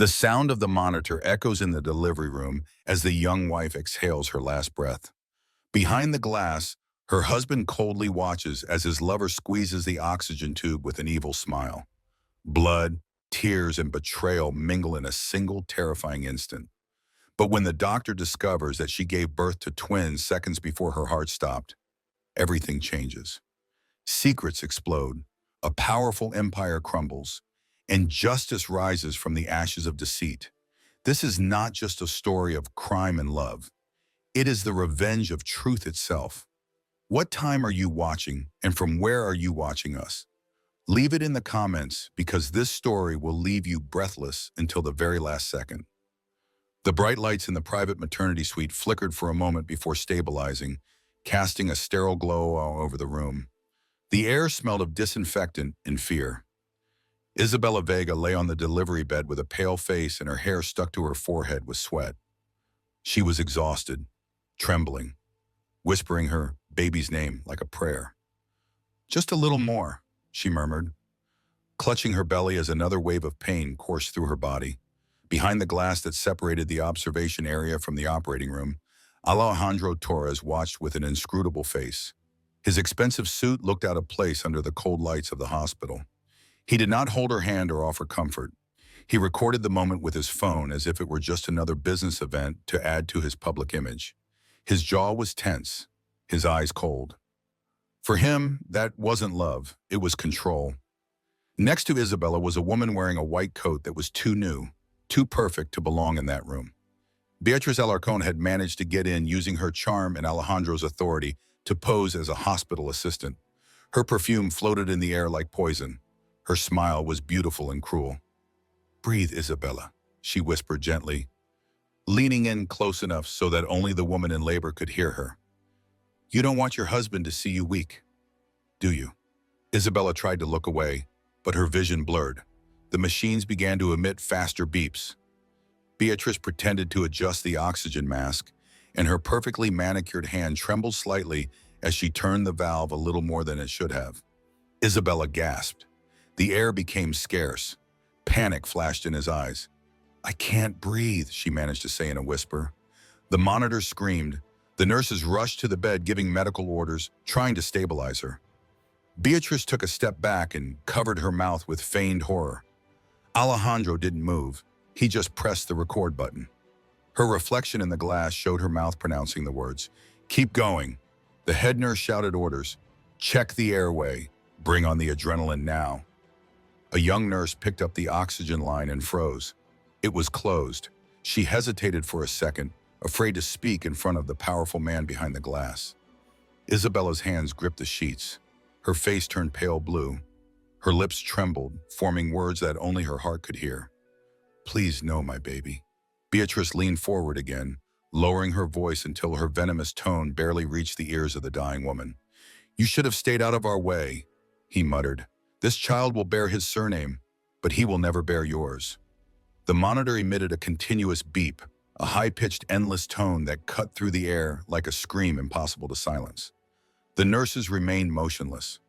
The sound of the monitor echoes in the delivery room as the young wife exhales her last breath. Behind the glass, her husband coldly watches as his lover squeezes the oxygen tube with an evil smile. Blood, tears, and betrayal mingle in a single terrifying instant. But when the doctor discovers that she gave birth to twins seconds before her heart stopped, everything changes. Secrets explode, a powerful empire crumbles, and justice rises from the ashes of deceit. This is not just a story of crime and love. It is the revenge of truth itself. What time are you watching, and from where are you watching us? Leave it in the comments because this story will leave you breathless until the very last second. The bright lights in the private maternity suite flickered for a moment before stabilizing, casting a sterile glow all over the room. The air smelled of disinfectant and fear. Isabella Vega lay on the delivery bed with a pale face and her hair stuck to her forehead with sweat. She was exhausted, trembling, whispering her baby's name like a prayer. "Just a little more," she murmured, clutching her belly as another wave of pain coursed through her body. Behind the glass that separated the observation area from the operating room, Alejandro Torres watched with an inscrutable face. His expensive suit looked out of place under the cold lights of the hospital. He did not hold her hand or offer comfort. He recorded the moment with his phone as if it were just another business event to add to his public image. His jaw was tense, his eyes cold. For him, that wasn't love, it was control. Next to Isabella was a woman wearing a white coat that was too new, too perfect to belong in that room. Beatriz Alarcón had managed to get in using her charm and Alejandro's authority to pose as a hospital assistant. Her perfume floated in the air like poison. Her smile was beautiful and cruel. "Breathe, Isabella," she whispered gently, leaning in close enough so that only the woman in labor could hear her. "You don't want your husband to see you weak, do you?" Isabella tried to look away, but her vision blurred. The machines began to emit faster beeps. Beatrice pretended to adjust the oxygen mask, and her perfectly manicured hand trembled slightly as she turned the valve a little more than it should have. Isabella gasped. The air became scarce. Panic flashed in his eyes. "I can't breathe," she managed to say in a whisper. The monitor screamed. The nurses rushed to the bed giving medical orders, trying to stabilize her. Beatrice took a step back and covered her mouth with feigned horror. Alejandro didn't move. He just pressed the record button. Her reflection in the glass showed her mouth pronouncing the words. "Keep going." The head nurse shouted orders. "Check the airway. Bring on the adrenaline now." A young nurse picked up the oxygen line and froze. It was closed. She hesitated for a second, afraid to speak in front of the powerful man behind the glass. Isabella's hands gripped the sheets. Her face turned pale blue. Her lips trembled, forming words that only her heart could hear. "Please no, my baby." Beatrice leaned forward again, lowering her voice until her venomous tone barely reached the ears of the dying woman. "You should have stayed out of our way," he muttered. "This child will bear his surname, but he will never bear yours." The monitor emitted a continuous beep, a high-pitched, endless tone that cut through the air like a scream impossible to silence. The nurses remained motionless.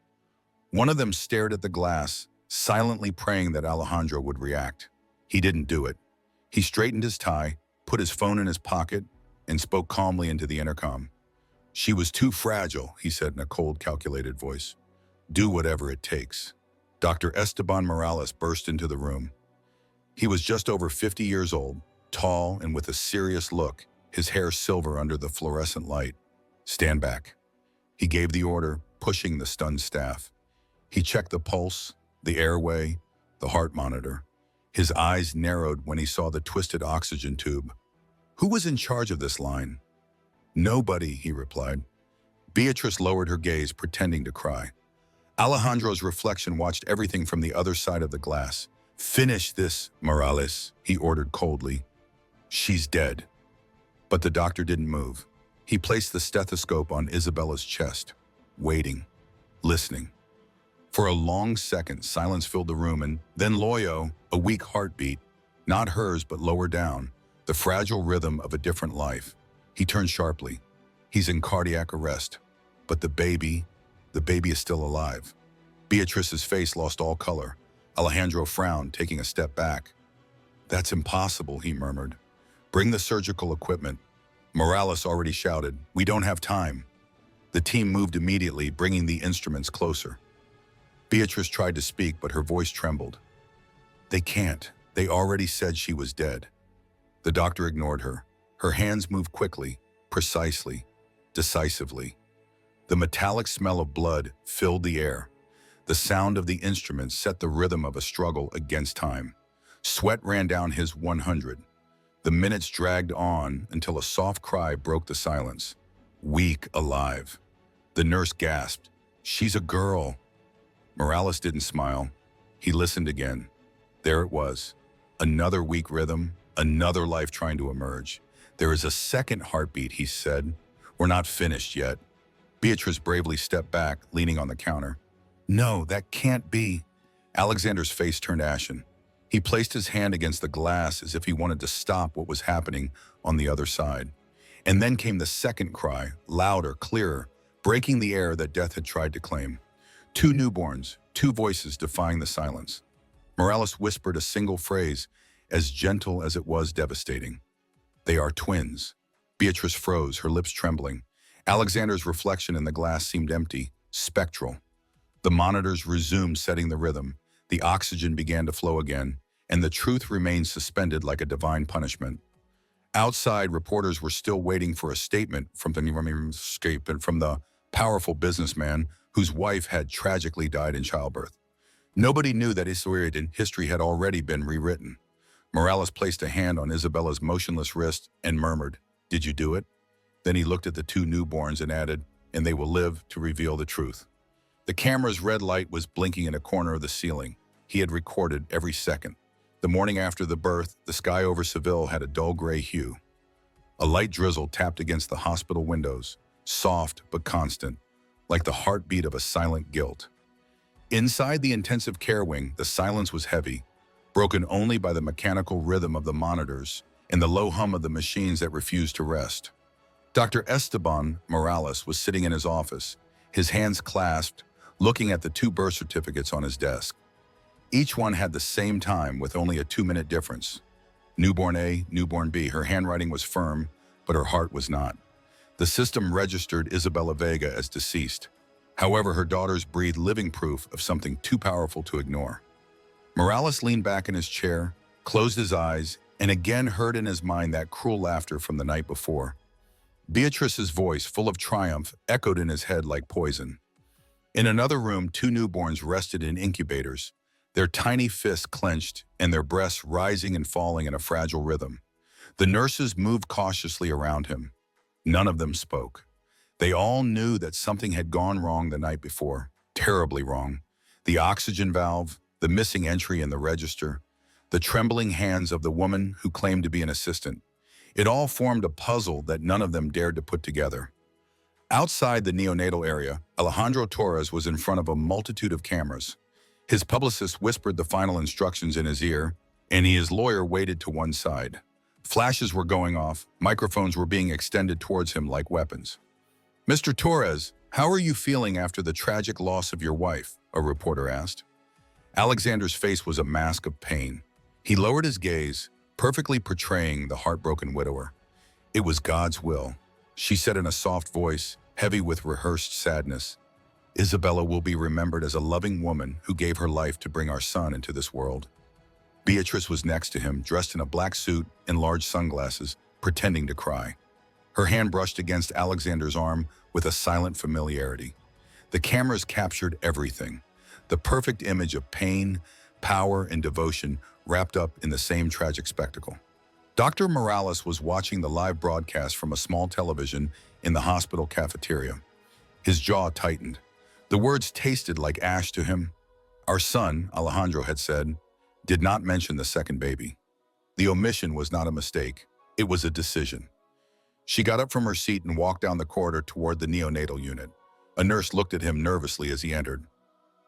One of them stared at the glass, silently praying that Alejandro would react. He didn't do it. He straightened his tie, put his phone in his pocket, and spoke calmly into the intercom. "She was too fragile," he said in a cold, calculated voice. "Do whatever it takes." Dr. Esteban Morales burst into the room. He was just over 50 years old, tall and with a serious look, his hair silver under the fluorescent light. "Stand back." He gave the order, pushing the stunned staff. He checked the pulse, the airway, the heart monitor. His eyes narrowed when he saw the twisted oxygen tube. "Who was in charge of this line?" "Nobody," he replied. Beatrice lowered her gaze, pretending to cry. Alejandro's reflection watched everything from the other side of the glass. "Finish this, Morales," he ordered coldly. "She's dead." But the doctor didn't move. He placed the stethoscope on Isabella's chest, waiting, listening. For a long second, silence filled the room, and then Loyo, a weak heartbeat, not hers but lower down, the fragile rhythm of a different life. He turned sharply. He's in cardiac arrest. But the baby is still alive. Beatrice's face lost all color. Alejandro frowned, taking a step back. That's impossible, he murmured. Bring the surgical equipment. Morales already shouted, we don't have time. The team moved immediately, bringing the instruments closer. Beatrice tried to speak, but her voice trembled. They can't. They already said she was dead. The doctor ignored her. Her hands moved quickly, precisely, decisively. The metallic smell of blood filled the air. The sound of the instruments set the rhythm of a struggle against time. Sweat ran down his 100. The minutes dragged on until a soft cry broke the silence. Weak, alive. The nurse gasped, she's a girl. Morales didn't smile. He listened again. There it was. Another weak rhythm, another life trying to emerge. There is a second heartbeat, he said. We're not finished yet. Beatrice bravely stepped back, leaning on the counter. No, that can't be. Alexander's face turned ashen. He placed his hand against the glass as if he wanted to stop what was happening on the other side. And then came the second cry, louder, clearer, breaking the air that death had tried to claim. Two newborns, two voices defying the silence. Morales whispered a single phrase, as gentle as it was devastating. They are twins. Beatrice froze, her lips trembling. Alexander's reflection in the glass seemed empty, spectral. The monitors resumed setting the rhythm. The oxygen began to flow again, and the truth remained suspended like a divine punishment. Outside, reporters were still waiting for a statement from the powerful businessman whose wife had tragically died in childbirth. Nobody knew that history had already been rewritten. Morales placed a hand on Isabella's motionless wrist and murmured, "Did you do it?" Then he looked at the two newborns and added, "And they will live to reveal the truth." The camera's red light was blinking in a corner of the ceiling. He had recorded every second. The morning after the birth, the sky over Seville had a dull gray hue. A light drizzle tapped against the hospital windows, soft but constant, like the heartbeat of a silent guilt. Inside the intensive care wing, the silence was heavy, broken only by the mechanical rhythm of the monitors and the low hum of the machines that refused to rest. Dr. Esteban Morales was sitting in his office, his hands clasped, looking at the two birth certificates on his desk. Each one had the same time with only a 2-minute difference. Newborn A, newborn B. Her handwriting was firm, but her heart was not. The system registered Isabella Vega as deceased. However, her daughters breathed living proof of something too powerful to ignore. Morales leaned back in his chair, closed his eyes, and again heard in his mind that cruel laughter from the night before. Beatrice's voice, full of triumph, echoed in his head like poison. In another room, two newborns rested in incubators, their tiny fists clenched and their breasts rising and falling in a fragile rhythm. The nurses moved cautiously around him. None of them spoke. They all knew that something had gone wrong the night before, terribly wrong. The oxygen valve, the missing entry in the register, the trembling hands of the woman who claimed to be an assistant. It all formed a puzzle that none of them dared to put together. Outside the neonatal area, Alejandro Torres was in front of a multitude of cameras. His publicist whispered the final instructions in his ear, and his lawyer waited to one side. Flashes were going off, microphones were being extended towards him like weapons. "Mr. Torres, how are you feeling after the tragic loss of your wife?" a reporter asked. Alexander's face was a mask of pain. He lowered his gaze, perfectly portraying the heartbroken widower. "It was God's will," she said in a soft voice, heavy with rehearsed sadness. "Isabella will be remembered as a loving woman who gave her life to bring our son into this world." Beatrice was next to him, dressed in a black suit and large sunglasses, pretending to cry. Her hand brushed against Alexander's arm with a silent familiarity. The cameras captured everything, the perfect image of pain, power, and devotion wrapped up in the same tragic spectacle. Dr. Morales was watching the live broadcast from a small television in the hospital cafeteria. His jaw tightened. The words tasted like ash to him. "Our son," Alejandro had said, did not mention the second baby. The omission was not a mistake. It was a decision. She got up from her seat and walked down the corridor toward the neonatal unit. A nurse looked at him nervously as he entered.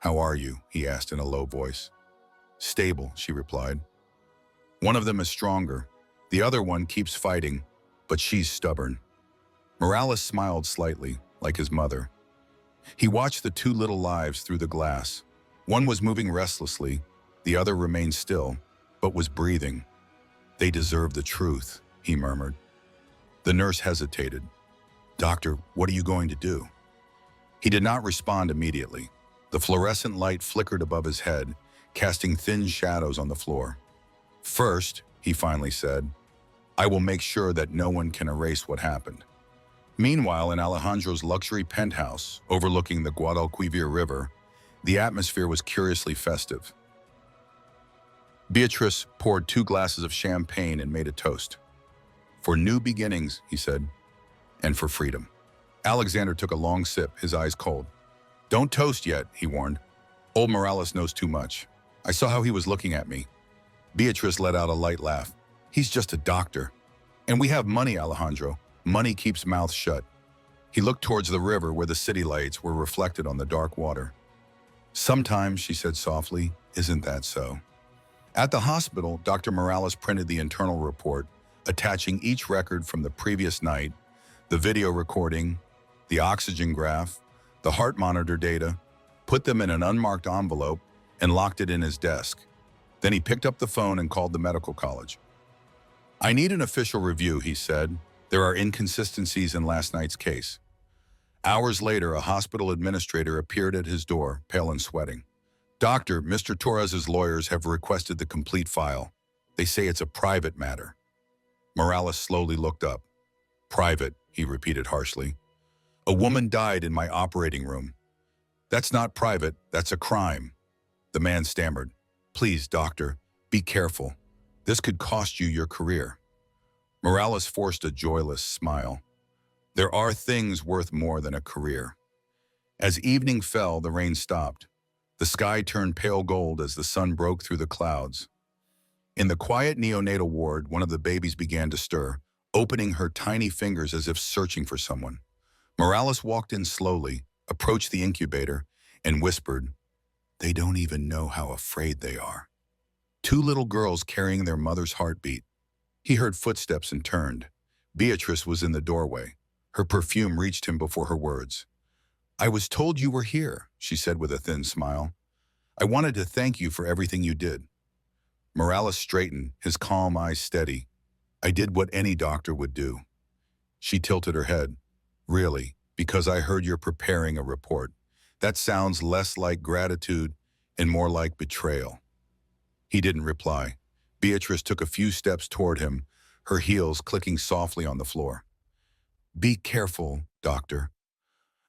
"How are you?" he asked in a low voice. "Stable," she replied. "One of them is stronger. The other one keeps fighting, but she's stubborn." Morales smiled slightly, like his mother. He watched the two little lives through the glass. One was moving restlessly, the other remained still, but was breathing. They deserve the truth, he murmured. The nurse hesitated. Doctor, what are you going to do? He did not respond immediately. The fluorescent light flickered above his head, casting thin shadows on the floor. First, he finally said, I will make sure that no one can erase what happened. Meanwhile, in Alejandro's luxury penthouse overlooking the Guadalquivir River, the atmosphere was curiously festive. Beatrice poured 2 glasses of champagne and made a toast. For new beginnings, he said, and for freedom. Alexander took a long sip, his eyes cold. Don't toast yet, he warned. Old Morales knows too much. I saw how he was looking at me. Beatrice let out a light laugh. He's just a doctor. And we have money, Alejandro. Money keeps mouths shut. He looked towards the river where the city lights were reflected on the dark water. Sometimes, she said softly, isn't that so? At the hospital, Dr. Morales printed the internal report, attaching each record from the previous night, the video recording, the oxygen graph, the heart monitor data, put them in an unmarked envelope, and locked it in his desk. Then he picked up the phone and called the medical college. I need an official review, he said. There are inconsistencies in last night's case. Hours later, a hospital administrator appeared at his door, pale and sweating. Doctor, Mr. Torres's lawyers have requested the complete file. They say it's a private matter. Morales slowly looked up. Private, he repeated harshly. A woman died in my operating room. That's not private, that's a crime. The man stammered. Please, doctor, be careful. This could cost you your career. Morales forced a joyless smile. There are things worth more than a career. As evening fell, the rain stopped. The sky turned pale gold as the sun broke through the clouds. In the quiet neonatal ward, one of the babies began to stir, opening her tiny fingers as if searching for someone. Morales walked in slowly, approached the incubator, and whispered, They don't even know how afraid they are. 2 little girls carrying their mother's heartbeat. He heard footsteps and turned. Beatrice was in the doorway. Her perfume reached him before her words. I was told you were here, she said with a thin smile. I wanted to thank you for everything you did. Morales straightened, his calm eyes steady. I did what any doctor would do. She tilted her head. Really, because I heard you're preparing a report. That sounds less like gratitude and more like betrayal. He didn't reply. Beatrice took a few steps toward him, her heels clicking softly on the floor. Be careful, doctor.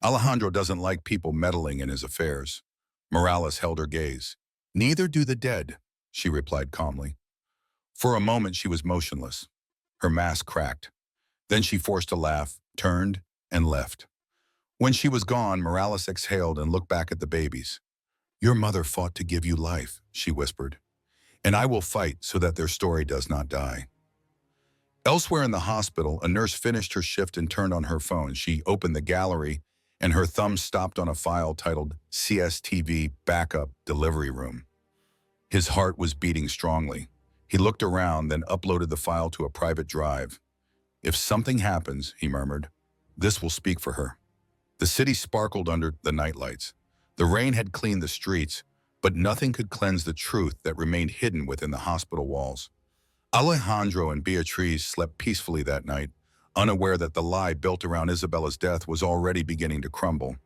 Alejandro doesn't like people meddling in his affairs. Morales held her gaze. Neither do the dead, she replied calmly. For a moment she was motionless. Her mask cracked. Then she forced a laugh, turned, and left. When she was gone, Morales exhaled and looked back at the babies. Your mother fought to give you life, she whispered. And I will fight so that their story does not die. Elsewhere in the hospital, a nurse finished her shift and turned on her phone. She opened the gallery, and her thumb stopped on a file titled CSTV Backup Delivery Room. His heart was beating strongly. He looked around, then uploaded the file to a private drive. If something happens, he murmured, this will speak for her. The city sparkled under the nightlights. The rain had cleaned the streets, but nothing could cleanse the truth that remained hidden within the hospital walls. Alejandro and Beatriz slept peacefully that night, unaware that the lie built around Isabella's death was already beginning to crumble.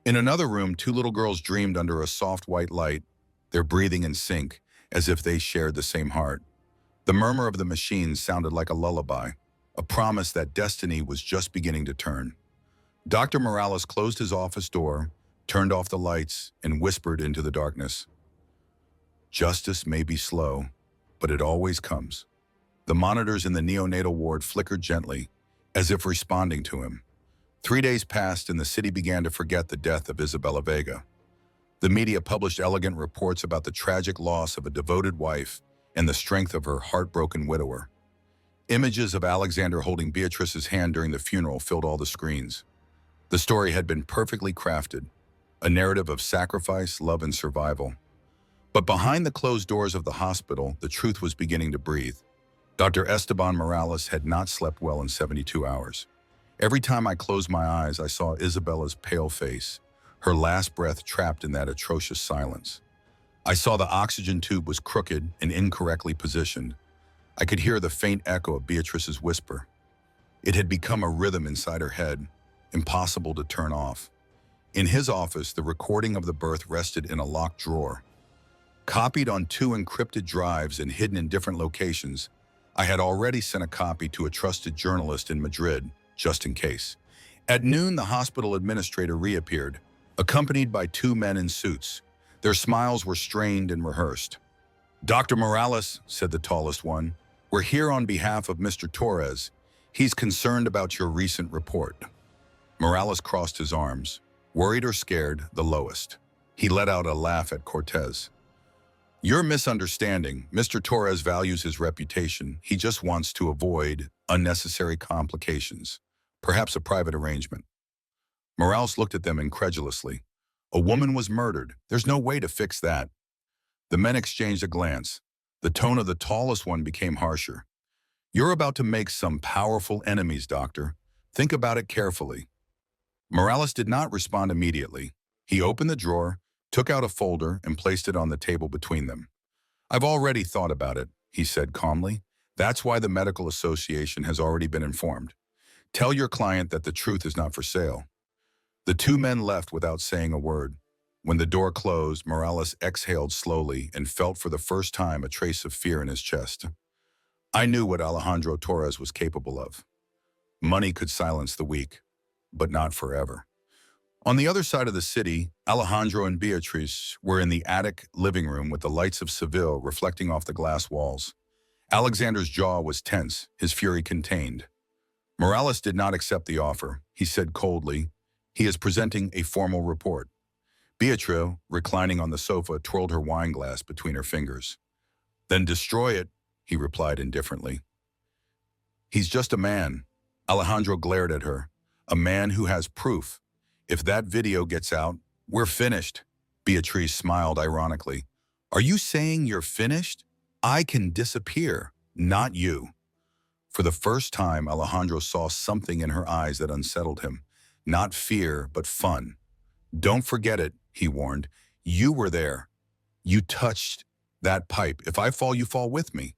In another room, 2 little girls dreamed under a soft white light, their breathing in sync, as if they shared the same heart. The murmur of the machines sounded like a lullaby, a promise that destiny was just beginning to turn. Dr. Morales closed his office door, turned off the lights, and whispered into the darkness. Justice may be slow, but it always comes. The monitors in the neonatal ward flickered gently, as if responding to him. 3 days passed and the city began to forget the death of Isabella Vega. The media published elegant reports about the tragic loss of a devoted wife and the strength of her heartbroken widower. Images of Alexander holding Beatrice's hand during the funeral filled all the screens. The story had been perfectly crafted, a narrative of sacrifice, love, and survival. But behind the closed doors of the hospital, the truth was beginning to breathe. Dr. Esteban Morales had not slept well in 72 hours. Every time I closed my eyes, I saw Isabella's pale face, her last breath trapped in that atrocious silence. I saw the oxygen tube was crooked and incorrectly positioned. I could hear the faint echo of Beatrice's whisper. It had become a rhythm inside her head, impossible to turn off. In his office, the recording of the birth rested in a locked drawer. Copied on 2 encrypted drives and hidden in different locations, I had already sent a copy to a trusted journalist in Madrid, just in case. At noon, the hospital administrator reappeared, accompanied by 2 men in suits. Their smiles were strained and rehearsed. "Dr. Morales," said the tallest one, "we're here on behalf of Mr. Torres. He's concerned about your recent report." Morales crossed his arms, worried or scared, the lowest. He let out a laugh at Cortez. "You're misunderstanding. Mr. Torres values his reputation. He just wants to avoid unnecessary complications, perhaps a private arrangement." Morales looked at them incredulously. A woman was murdered. There's no way to fix that. The men exchanged a glance. The tone of the tallest one became harsher. "You're about to make some powerful enemies, Doctor. Think about it carefully." Morales did not respond immediately. He opened the drawer, took out a folder, and placed it on the table between them. "I've already thought about it," he said calmly. "That's why the Medical Association has already been informed. Tell your client that the truth is not for sale." The 2 men left without saying a word. When the door closed, Morales exhaled slowly and felt for the first time a trace of fear in his chest. I knew what Alejandro Torres was capable of. Money could silence the weak, but not forever. On the other side of the city, Alejandro and Beatrice were in the attic living room with the lights of Seville reflecting off the glass walls. Alexander's jaw was tense, his fury contained. Morales did not accept the offer. He said coldly, "He is presenting a formal report." Beatrice, reclining on the sofa, twirled her wine glass between her fingers. "Then destroy it," he replied indifferently. "He's just a man." Alejandro glared at her. "A man who has proof. If that video gets out, we're finished." Beatrice smiled ironically. "Are you saying you're finished? I can disappear, not you." For the first time, Alejandro saw something in her eyes that unsettled him. Not fear, but fun. "Don't forget it," he warned. "You were there. You touched that pipe. If I fall, you fall with me."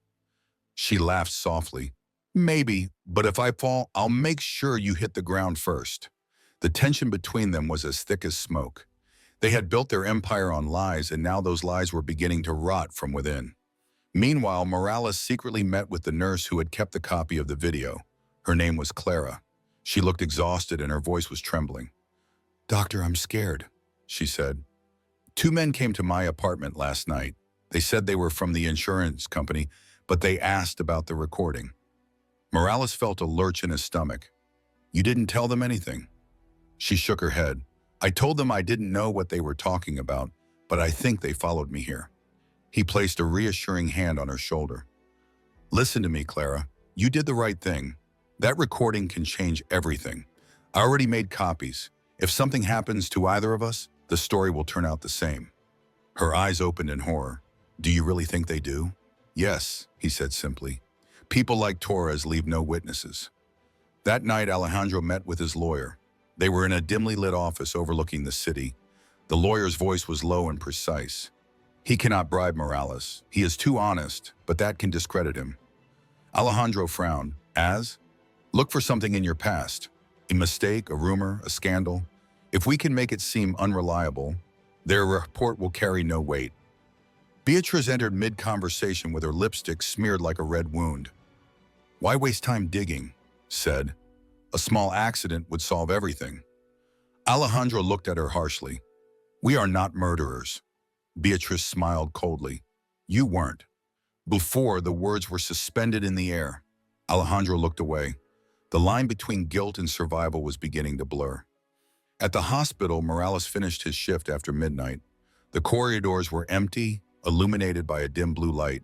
She laughed softly. "Maybe, but if I fall, I'll make sure you hit the ground first." The tension between them was as thick as smoke. They had built their empire on lies, and now those lies were beginning to rot from within. Meanwhile, Morales secretly met with the nurse who had kept the copy of the video. Her name was Clara. She looked exhausted and her voice was trembling. "Doctor, I'm scared," she said. "2 men came to my apartment last night. They said they were from the insurance company, but they asked about the recording." Morales felt a lurch in his stomach. "You didn't tell them anything?" She shook her head. "I told them I didn't know what they were talking about, but I think they followed me here." He placed a reassuring hand on her shoulder. "Listen to me, Clara. You did the right thing. That recording can change everything. I already made copies. If something happens to either of us, the story will turn out the same." Her eyes opened in horror. "Do you really think they do?" "Yes," he said simply. "People like Torres leave no witnesses." That night, Alejandro met with his lawyer. They were in a dimly lit office overlooking the city. The lawyer's voice was low and precise. "He cannot bribe Morales. He is too honest, but that can discredit him." Alejandro frowned. "As? Look for something in your past. A mistake, a rumor, a scandal. If we can make it seem unreliable, their report will carry no weight." Beatrice entered mid-conversation with her lipstick smeared like a red wound. "Why waste time digging?" said. "A small accident would solve everything." Alejandro looked at her harshly. "We are not murderers." Beatrice smiled coldly. "You weren't." Before, the words were suspended in the air. Alejandro looked away. The line between guilt and survival was beginning to blur. At the hospital, Morales finished his shift after midnight. The corridors were empty, illuminated by a dim blue light.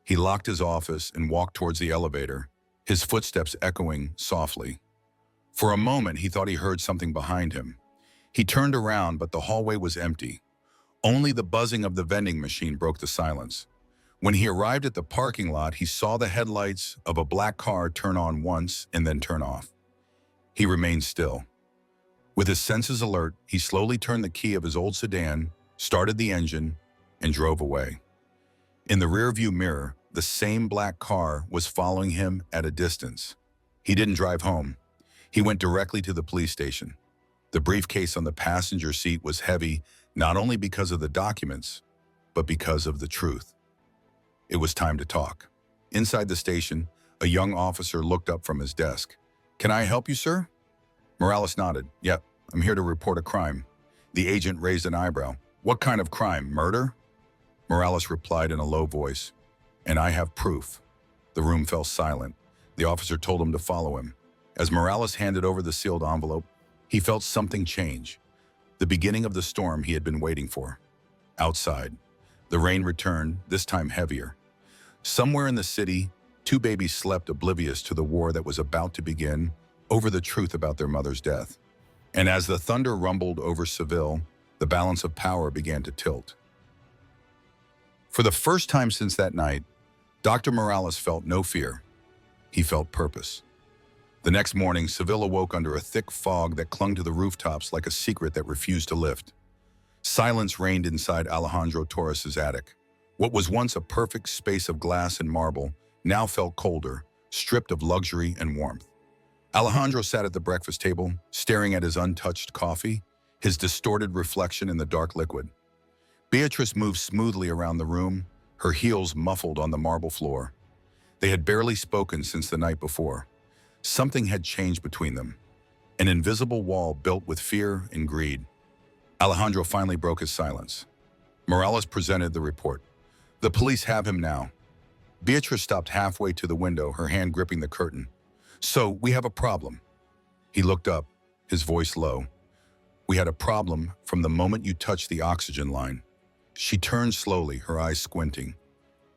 He locked his office and walked towards the elevator, his footsteps echoing softly. For a moment, he thought he heard something behind him. He turned around, but the hallway was empty. Only the buzzing of the vending machine broke the silence. When he arrived at the parking lot, he saw the headlights of a black car turn on once and then turn off. He remained still. With his senses alert, he slowly turned the key of his old sedan, started the engine, and drove away. In the rearview mirror, the same black car was following him at a distance. He didn't drive home. He went directly to the police station. The briefcase on the passenger seat was heavy, not only because of the documents, but because of the truth. It was time to talk. Inside the station, a young officer looked up from his desk. "Can I help you, sir?" Morales nodded. "Yep, I'm here to report a crime." The agent raised an eyebrow. "What kind of crime? Murder?" Morales replied in a low voice, "And I have proof." The room fell silent. The officer told him to follow him. As Morales handed over the sealed envelope, he felt something change. The beginning of the storm he had been waiting for. Outside, the rain returned, this time heavier. Somewhere in the city, two babies slept oblivious to the war that was about to begin over the truth about their mother's death. And as the thunder rumbled over Seville, the balance of power began to tilt. For the first time since that night, Dr. Morales felt no fear. He felt purpose. The next morning, Seville awoke under a thick fog that clung to the rooftops like a secret that refused to lift. Silence reigned inside Alejandro Torres's attic. What was once a perfect space of glass and marble now felt colder, stripped of luxury and warmth. Alejandro sat at the breakfast table, staring at his untouched coffee, his distorted reflection in the dark liquid. Beatrice moved smoothly around the room, her heels muffled on the marble floor. They had barely spoken since the night before. Something had changed between them, an invisible wall built with fear and greed. Alejandro finally broke his silence. Morales presented the report. "The police have him now." Beatrice stopped halfway to the window, her hand gripping the curtain. "So, we have a problem." He looked up, his voice low. "We had a problem from the moment you touched the oxygen line." She turned slowly, her eyes squinting.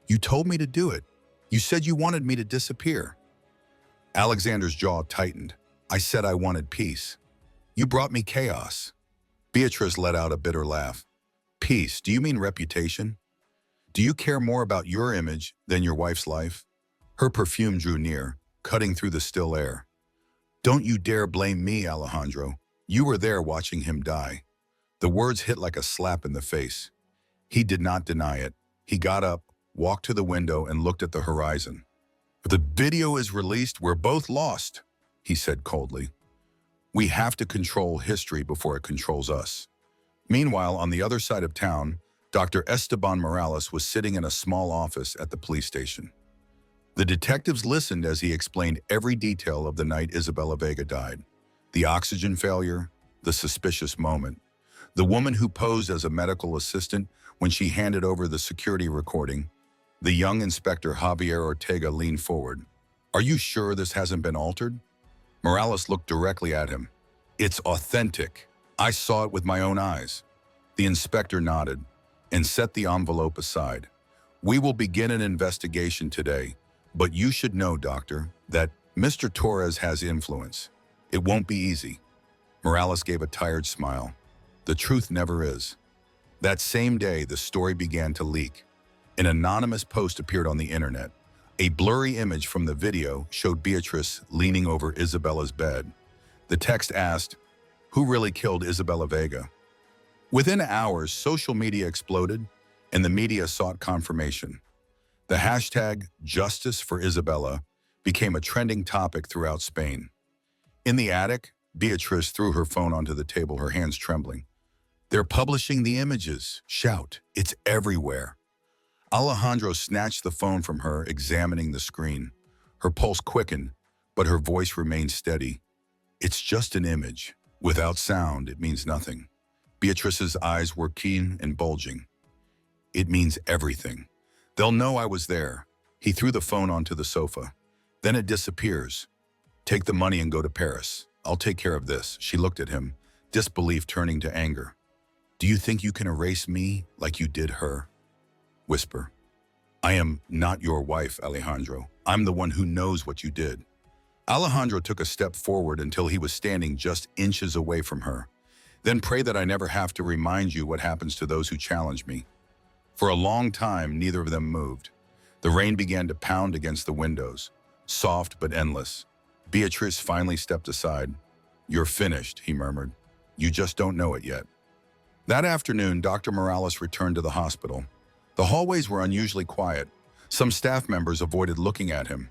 "You told me to do it. You said you wanted me to disappear." Alexander's jaw tightened. "I said I wanted peace. You brought me chaos." Beatrice let out a bitter laugh. "Peace, do you mean reputation? Do you care more about your image than your wife's life?" Her perfume drew near, cutting through the still air. "Don't you dare blame me, Alejandro. You were there watching him die." The words hit like a slap in the face. He did not deny it. He got up, walked to the window, and looked at the horizon. "If the video is released, we're both lost," he said coldly. "We have to control history before it controls us." Meanwhile, on the other side of town, Dr. Esteban Morales was sitting in a small office at the police station. The detectives listened as he explained every detail of the night Isabella Vega died. The oxygen failure, the suspicious moment, the woman who posed as a medical assistant when she handed over the security recording. The young Inspector Javier Ortega leaned forward. "Are you sure this hasn't been altered?" Morales looked directly at him. "It's authentic. I saw it with my own eyes." The inspector nodded and set the envelope aside. "We will begin an investigation today, but you should know, Doctor, that Mr. Torres has influence. It won't be easy." Morales gave a tired smile. The truth never is. That same day, the story began to leak. An anonymous post appeared on the internet. A blurry image from the video showed Beatrice leaning over Isabella's bed. The text asked, "Who really killed Isabella Vega?" Within hours, social media exploded, and the media sought confirmation. The hashtag Justice for Isabella became a trending topic throughout Spain. In the attic, Beatrice threw her phone onto the table, her hands trembling. "They're publishing the images. Shout, it's everywhere." Alejandro snatched the phone from her, examining the screen. Her pulse quickened, but her voice remained steady. "It's just an image. Without sound, it means nothing." Beatrice's eyes were keen and bulging. "It means everything. They'll know I was there." He threw the phone onto the sofa. "Then it disappears. Take the money and go to Paris. I'll take care of this." She looked at him, disbelief turning to anger. "Do you think you can erase me like you did her?" Whisper. "I am not your wife, Alejandro. I'm the one who knows what you did." Alejandro took a step forward until he was standing just inches away from her. "Then pray that I never have to remind you what happens to those who challenge me." For a long time, neither of them moved. The rain began to pound against the windows, soft but endless. Beatrice finally stepped aside. "You're finished," he murmured. "You just don't know it yet." That afternoon, Dr. Morales returned to the hospital. The hallways were unusually quiet. Some staff members avoided looking at him.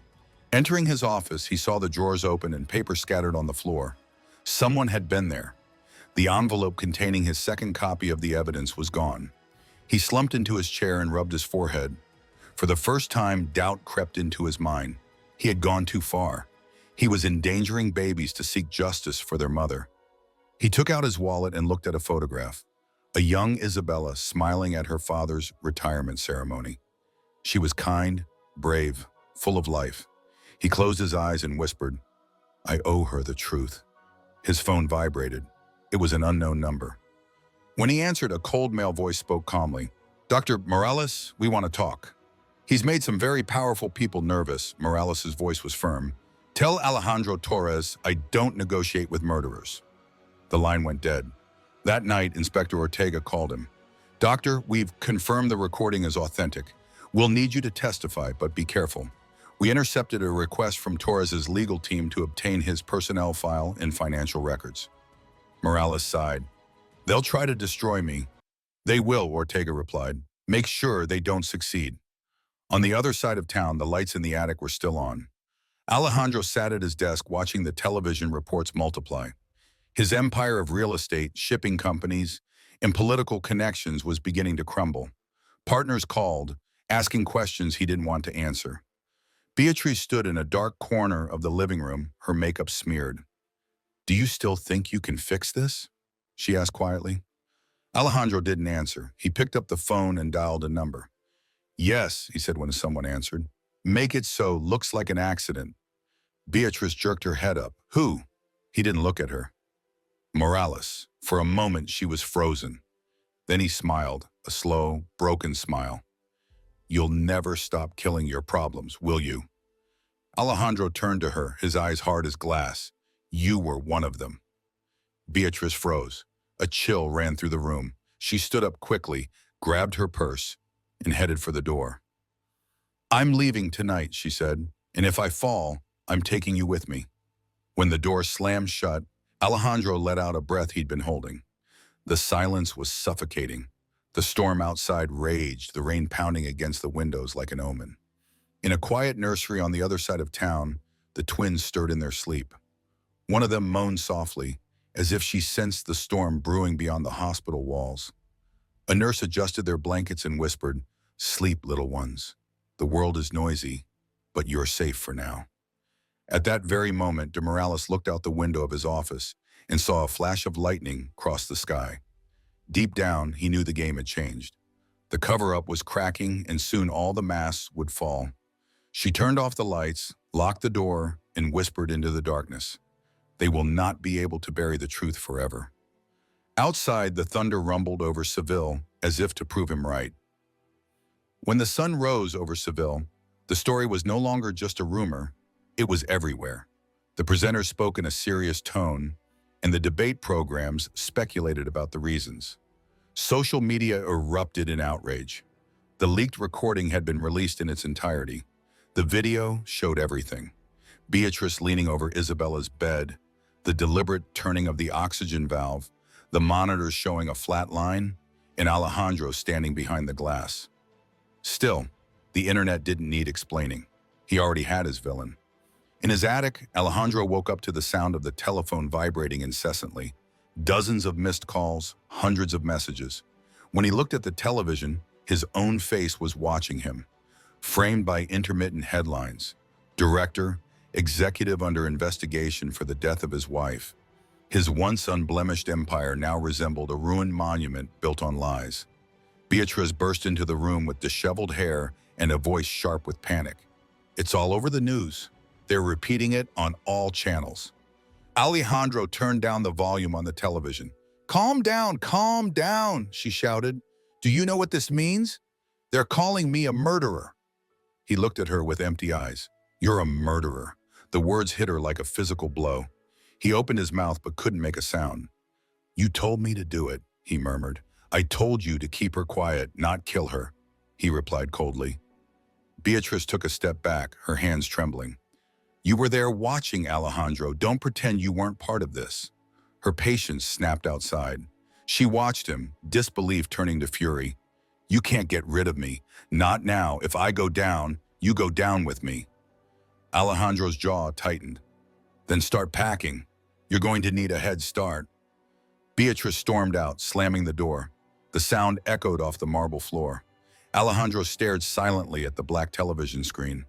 Entering his office, he saw the drawers open and paper scattered on the floor. Someone had been there. The envelope containing his second copy of the evidence was gone. He slumped into his chair and rubbed his forehead. For the first time, doubt crept into his mind. He had gone too far. He was endangering babies to seek justice for their mother. He took out his wallet and looked at a photograph. A young Isabella smiling at her father's retirement ceremony. She was kind, brave, full of life. He closed his eyes and whispered, "I owe her the truth." His phone vibrated. It was an unknown number. When he answered, a cold male voice spoke calmly. "Dr. Morales, we want to talk." "He's made some very powerful people nervous." Morales' voice was firm. "Tell Alejandro Torres I don't negotiate with murderers." The line went dead. That night, Inspector Ortega called him. "Doctor, we've confirmed the recording is authentic. We'll need you to testify, but be careful. We intercepted a request from Torres' legal team to obtain his personnel file and financial records." Morales sighed. "They'll try to destroy me." "They will," Ortega replied. "Make sure they don't succeed." On the other side of town, the lights in the attic were still on. Alejandro sat at his desk watching the television reports multiply. His empire of real estate, shipping companies, and political connections was beginning to crumble. Partners called, asking questions he didn't want to answer. Beatrice stood in a dark corner of the living room, her makeup smeared. "Do you still think you can fix this?" she asked quietly. Alejandro didn't answer. He picked up the phone and dialed a number. "Yes," he said when someone answered. "Make it so. Looks like an accident." Beatrice jerked her head up. "Who?" He didn't look at her. "Morales." For a moment, she was frozen. Then he smiled, a slow, broken smile. "You'll never stop killing your problems, will you?" Alejandro turned to her, his eyes hard as glass. "You were one of them." Beatrice froze. A chill ran through the room. She stood up quickly, grabbed her purse, and headed for the door. "I'm leaving tonight," she said, "and if I fall, I'm taking you with me." When the door slammed shut, Alejandro let out a breath he'd been holding. The silence was suffocating. The storm outside raged, the rain pounding against the windows like an omen. In a quiet nursery on the other side of town, the twins stirred in their sleep. One of them moaned softly, as if she sensed the storm brewing beyond the hospital walls. A nurse adjusted their blankets and whispered, "Sleep, little ones. The world is noisy, but you're safe for now." At that very moment, de Morales looked out the window of his office and saw a flash of lightning cross the sky. Deep down, he knew the game had changed. The cover-up was cracking, and soon all the masks would fall. She turned off the lights, locked the door, and whispered into the darkness. They will not be able to bury the truth forever. Outside, the thunder rumbled over Seville, as if to prove him right. When the sun rose over Seville, the story was no longer just a rumor, it was everywhere. The presenters spoke in a serious tone, and the debate programs speculated about the reasons. Social media erupted in outrage. The leaked recording had been released in its entirety. The video showed everything. Beatrice leaning over Isabella's bed, the deliberate turning of the oxygen valve, the monitors showing a flat line, and Alejandro standing behind the glass. Still, the internet didn't need explaining. He already had his villain. In his attic, Alejandro woke up to the sound of the telephone vibrating incessantly. Dozens of missed calls, hundreds of messages. When he looked at the television, his own face was watching him, framed by intermittent headlines. Director, executive under investigation for the death of his wife. His once unblemished empire now resembled a ruined monument built on lies. Beatrice burst into the room with disheveled hair and a voice sharp with panic. "It's all over the news. They're repeating it on all channels." Alejandro turned down the volume on the television. Calm down," she shouted. "Do you know what this means? They're calling me a murderer." He looked at her with empty eyes. "You're a murderer." The words hit her like a physical blow. He opened his mouth but couldn't make a sound. "You told me to do it," he murmured. "I told you to keep her quiet, not kill her," he replied coldly. Beatrice took a step back, her hands trembling. "You were there watching, Alejandro. Don't pretend you weren't part of this." Her patience snapped outside. She watched him, disbelief turning to fury. You can't get rid of me. Not now. If I go down, you go down with me. Alejandro's jaw tightened. Then start packing. You're going to need a head start. Beatrice stormed out, slamming the door. The sound echoed off the marble floor. Alejandro stared silently at the black television screen.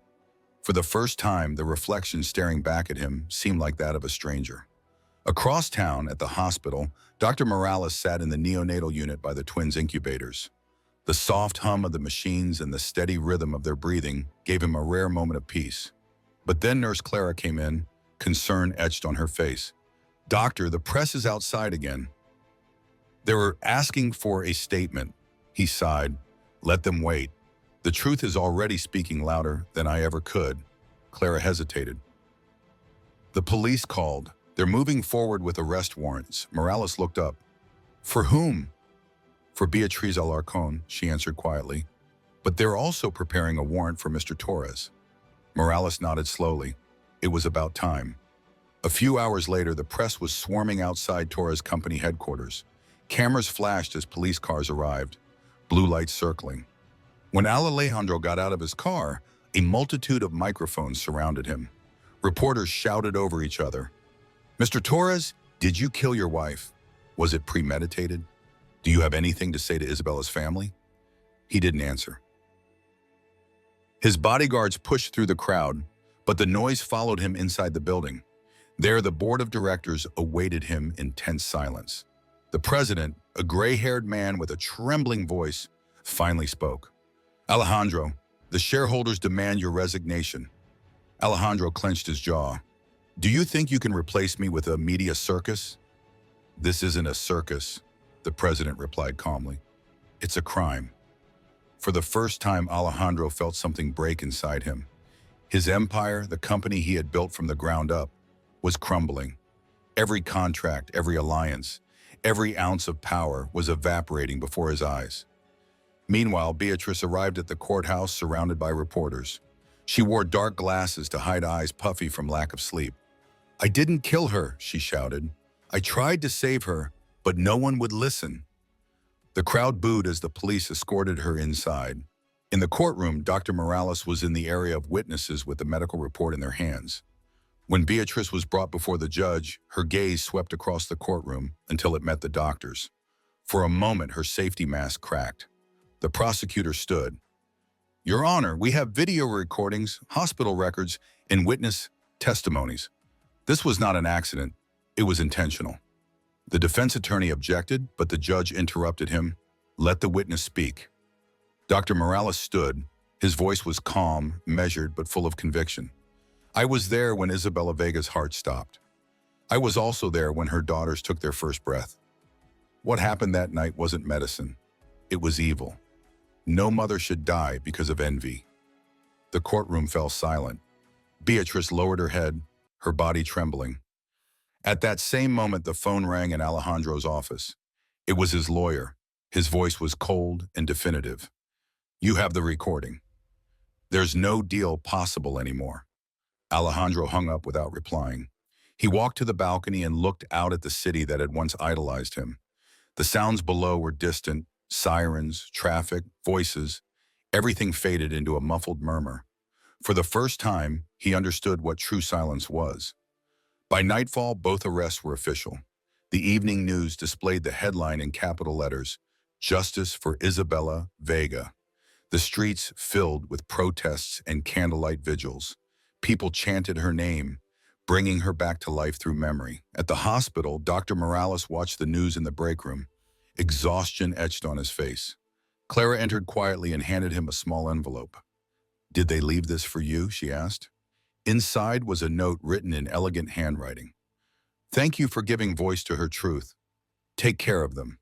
For the first time, the reflection staring back at him seemed like that of a stranger. Across town, at the hospital, Dr. Morales sat in the neonatal unit by the twins' incubators. The soft hum of the machines and the steady rhythm of their breathing gave him a rare moment of peace. But then Nurse Clara came in, concern etched on her face. "Doctor, the press is outside again." "They were asking for a statement," he sighed. "Let them wait. The truth is already speaking louder than I ever could." Clara hesitated. "The police called. They're moving forward with arrest warrants." Morales looked up. "For whom?" "For Beatriz Alarcón," she answered quietly. "But they're also preparing a warrant for Mr. Torres." Morales nodded slowly. It was about time. A few hours later, the press was swarming outside Torres' company headquarters. Cameras flashed as police cars arrived, blue lights circling. When Alejandro got out of his car, a multitude of microphones surrounded him. Reporters shouted over each other. "Mr. Torres, did you kill your wife? Was it premeditated? Do you have anything to say to Isabella's family?" He didn't answer. His bodyguards pushed through the crowd, but the noise followed him inside the building. There, the board of directors awaited him in tense silence. The president, a gray-haired man with a trembling voice, finally spoke. "Alejandro, the shareholders demand your resignation." Alejandro clenched his jaw. "Do you think you can replace me with a media circus?" "This isn't a circus," the president replied calmly. "It's a crime." For the first time, Alejandro felt something break inside him. His empire, the company he had built from the ground up, was crumbling. Every contract, every alliance, every ounce of power was evaporating before his eyes. Meanwhile, Beatrice arrived at the courthouse surrounded by reporters. She wore dark glasses to hide eyes puffy from lack of sleep. "I didn't kill her," she shouted. "I tried to save her, but no one would listen." The crowd booed as the police escorted her inside. In the courtroom, Dr. Morales was in the area of witnesses with the medical report in their hands. When Beatrice was brought before the judge, her gaze swept across the courtroom until it met the doctor's. For a moment, her safety mask cracked. The prosecutor stood. "Your Honor, we have video recordings, hospital records, and witness testimonies. This was not an accident. It was intentional." The defense attorney objected, but the judge interrupted him. "Let the witness speak." Dr. Morales stood. His voice was calm, measured, but full of conviction. "I was there when Isabella Vega's heart stopped. I was also there when her daughters took their first breath. What happened that night wasn't medicine. It was evil. No mother should die because of envy." The courtroom fell silent. Beatrice lowered her head, her body trembling. At that same moment, the phone rang in Alejandro's office. It was his lawyer. His voice was cold and definitive. "You have the recording. There's no deal possible anymore." Alejandro hung up without replying. He walked to the balcony and looked out at the city that had once idolized him. The sounds below were distant, sirens, traffic, voices. Everything faded into a muffled murmur. For the first time, he understood what true silence was. By nightfall, both arrests were official. The evening news displayed the headline in capital letters, "Justice for Isabella Vega." The streets filled with protests and candlelight vigils. People chanted her name, bringing her back to life through memory. At the hospital, Dr. Morales watched the news in the break room, exhaustion etched on his face. Clara entered quietly and handed him a small envelope. "Did they leave this for you?" she asked. Inside was a note written in elegant handwriting. "Thank you for giving voice to her truth. Take care of them."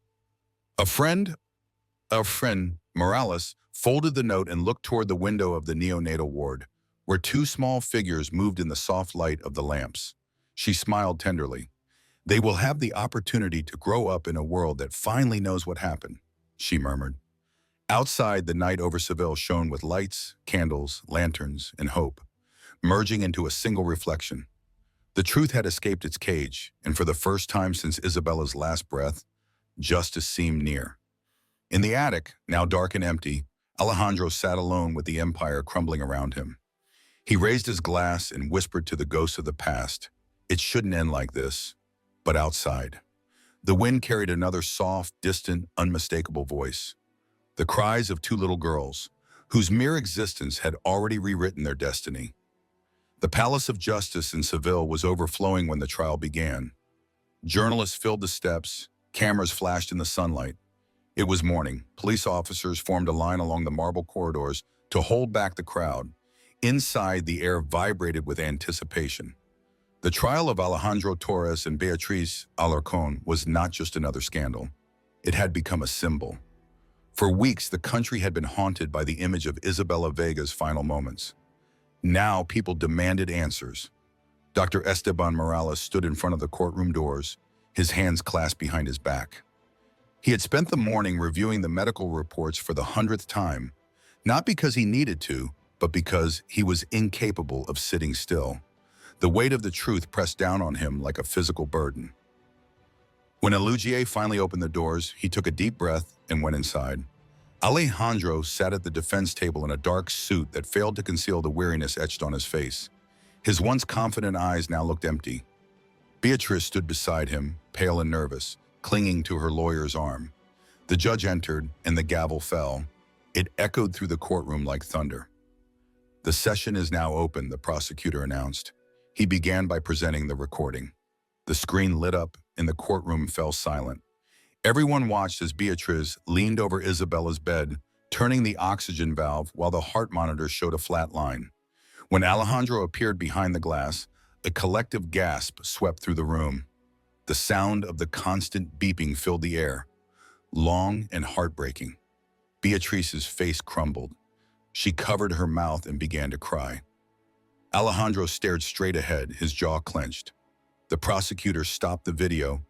A friend, Morales, folded the note and looked toward the window of the neonatal ward, where two small figures moved in the soft light of the lamps. She smiled tenderly. "They will have the opportunity to grow up in a world that finally knows what happened," she murmured. Outside, the night over Seville shone with lights, candles, lanterns, and hope, merging into a single reflection. The truth had escaped its cage, and for the first time since Isabella's last breath, justice seemed near. In the attic, now dark and empty, Alejandro sat alone with the empire crumbling around him. He raised his glass and whispered to the ghosts of the past, "It shouldn't end like this." But outside, the wind carried another soft, distant, unmistakable voice. The cries of two little girls, whose mere existence had already rewritten their destiny. The Palace of Justice in Seville was overflowing when the trial began. Journalists filled the steps, cameras flashed in the sunlight. It was morning. Police officers formed a line along the marble corridors to hold back the crowd. Inside, the air vibrated with anticipation. The trial of Alejandro Torres and Beatriz Alarcón was not just another scandal. It had become a symbol. For weeks, the country had been haunted by the image of Isabella Vega's final moments. Now, people demanded answers. Dr. Esteban Morales stood in front of the courtroom doors, his hands clasped behind his back. He had spent the morning reviewing the medical reports for the 100th time, not because he needed to, but because he was incapable of sitting still. The weight of the truth pressed down on him like a physical burden. When Elugier finally opened the doors, he took a deep breath and went inside. Alejandro sat at the defense table in a dark suit that failed to conceal the weariness etched on his face. His once confident eyes now looked empty. Beatriz stood beside him, pale and nervous, clinging to her lawyer's arm. The judge entered, and the gavel fell. It echoed through the courtroom like thunder. "The session is now open," the prosecutor announced. He began by presenting the recording. The screen lit up, and the courtroom fell silent. Everyone watched as Beatriz leaned over Isabella's bed, turning the oxygen valve while the heart monitor showed a flat line. When Alejandro appeared behind the glass, a collective gasp swept through the room. The sound of the constant beeping filled the air, long and heartbreaking. Beatrice's face crumbled. She covered her mouth and began to cry. Alejandro stared straight ahead, his jaw clenched. The prosecutor stopped the video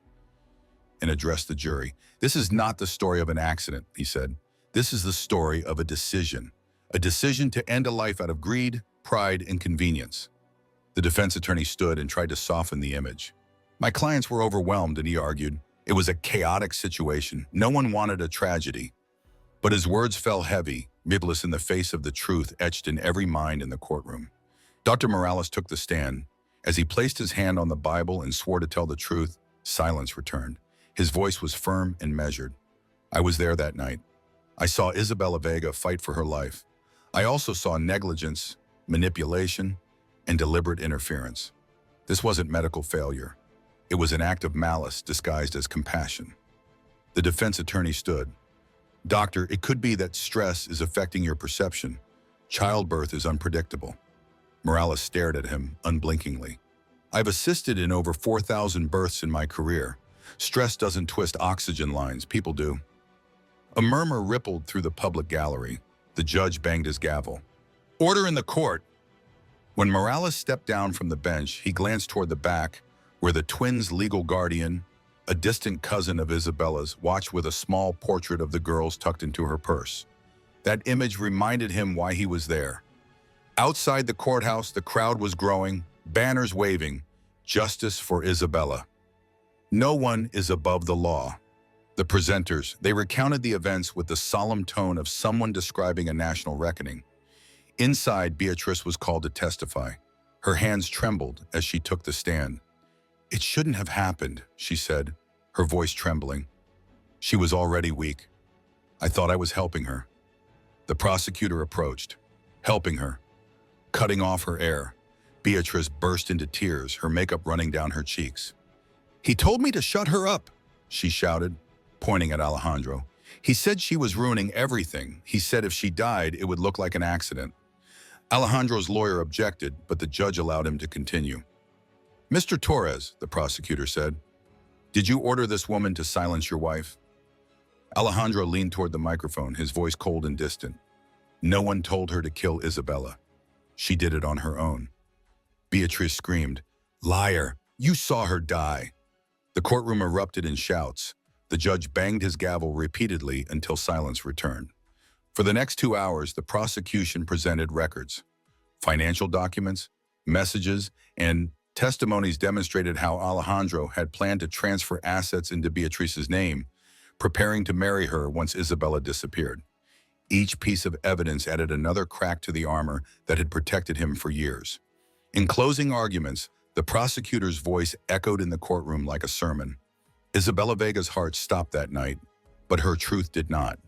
and addressed the jury. "This is not the story of an accident," he said. "This is the story of a decision to end a life out of greed, pride, and convenience." The defense attorney stood and tried to soften the image. "My clients were overwhelmed," and he argued. "It was a chaotic situation. No one wanted a tragedy." But his words fell heavy, midless in the face of the truth etched in every mind in the courtroom. Dr. Morales took the stand. As he placed his hand on the Bible and swore to tell the truth, silence returned. His voice was firm and measured. "I was there that night. I saw Isabella Vega fight for her life. I also saw negligence, manipulation, and deliberate interference. This wasn't medical failure. It was an act of malice disguised as compassion." The defense attorney stood. "Doctor, it could be that stress is affecting your perception. Childbirth is unpredictable." Morales stared at him unblinkingly. "I've assisted in over 4,000 births in my career. Stress doesn't twist oxygen lines, people do." A murmur rippled through the public gallery. The judge banged his gavel. "Order in the court." When Morales stepped down from the bench, he glanced toward the back, where the twins' legal guardian, a distant cousin of Isabella's, watched with a small portrait of the girls tucked into her purse. That image reminded him why he was there. Outside the courthouse, the crowd was growing, banners waving, "Justice for Isabella." No one is above the law. The presenters, they recounted the events with the solemn tone of someone describing a national reckoning. Inside, Beatrice was called to testify. Her hands trembled as she took the stand. "It shouldn't have happened," she said, her voice trembling. She was already weak. "I thought I was helping her." The prosecutor approached. "Helping her?" Cutting off her air, Beatrice burst into tears, her makeup running down her cheeks. "He told me to shut her up," she shouted, pointing at Alejandro. "He said she was ruining everything. He said if she died, it would look like an accident." Alejandro's lawyer objected, but the judge allowed him to continue. "Mr. Torres," the prosecutor said, "did you order this woman to silence your wife?" Alejandro leaned toward the microphone, his voice cold and distant. "No one told her to kill Isabella. She did it on her own." Beatrice screamed, "Liar! You saw her die!" The courtroom erupted in shouts. The judge banged his gavel repeatedly until silence returned. For the next 2 hours, the prosecution presented records. Financial documents, messages, and testimonies demonstrated how Alejandro had planned to transfer assets into Beatrice's name, preparing to marry her once Isabella disappeared. Each piece of evidence added another crack to the armor that had protected him for years. In closing arguments, the prosecutor's voice echoed in the courtroom like a sermon. Isabella Vega's heart stopped that night, but her truth did not.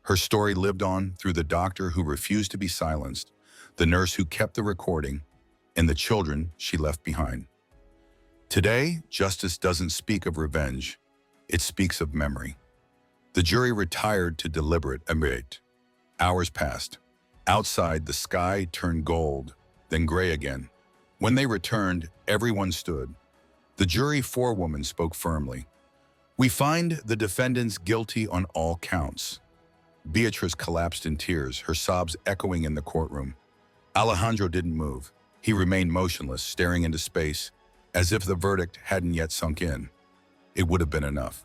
Her story lived on through the doctor who refused to be silenced, the nurse who kept the recording, and the children she left behind. Today, justice doesn't speak of revenge. It speaks of memory. The jury retired to deliberate debate. Hours passed. Outside, the sky turned gold, then gray again. When they returned, everyone stood. The jury forewoman spoke firmly. "We find the defendants guilty on all counts." Beatrice collapsed in tears, her sobs echoing in the courtroom. Alejandro didn't move. He remained motionless, staring into space, as if the verdict hadn't yet sunk in. It would have been enough.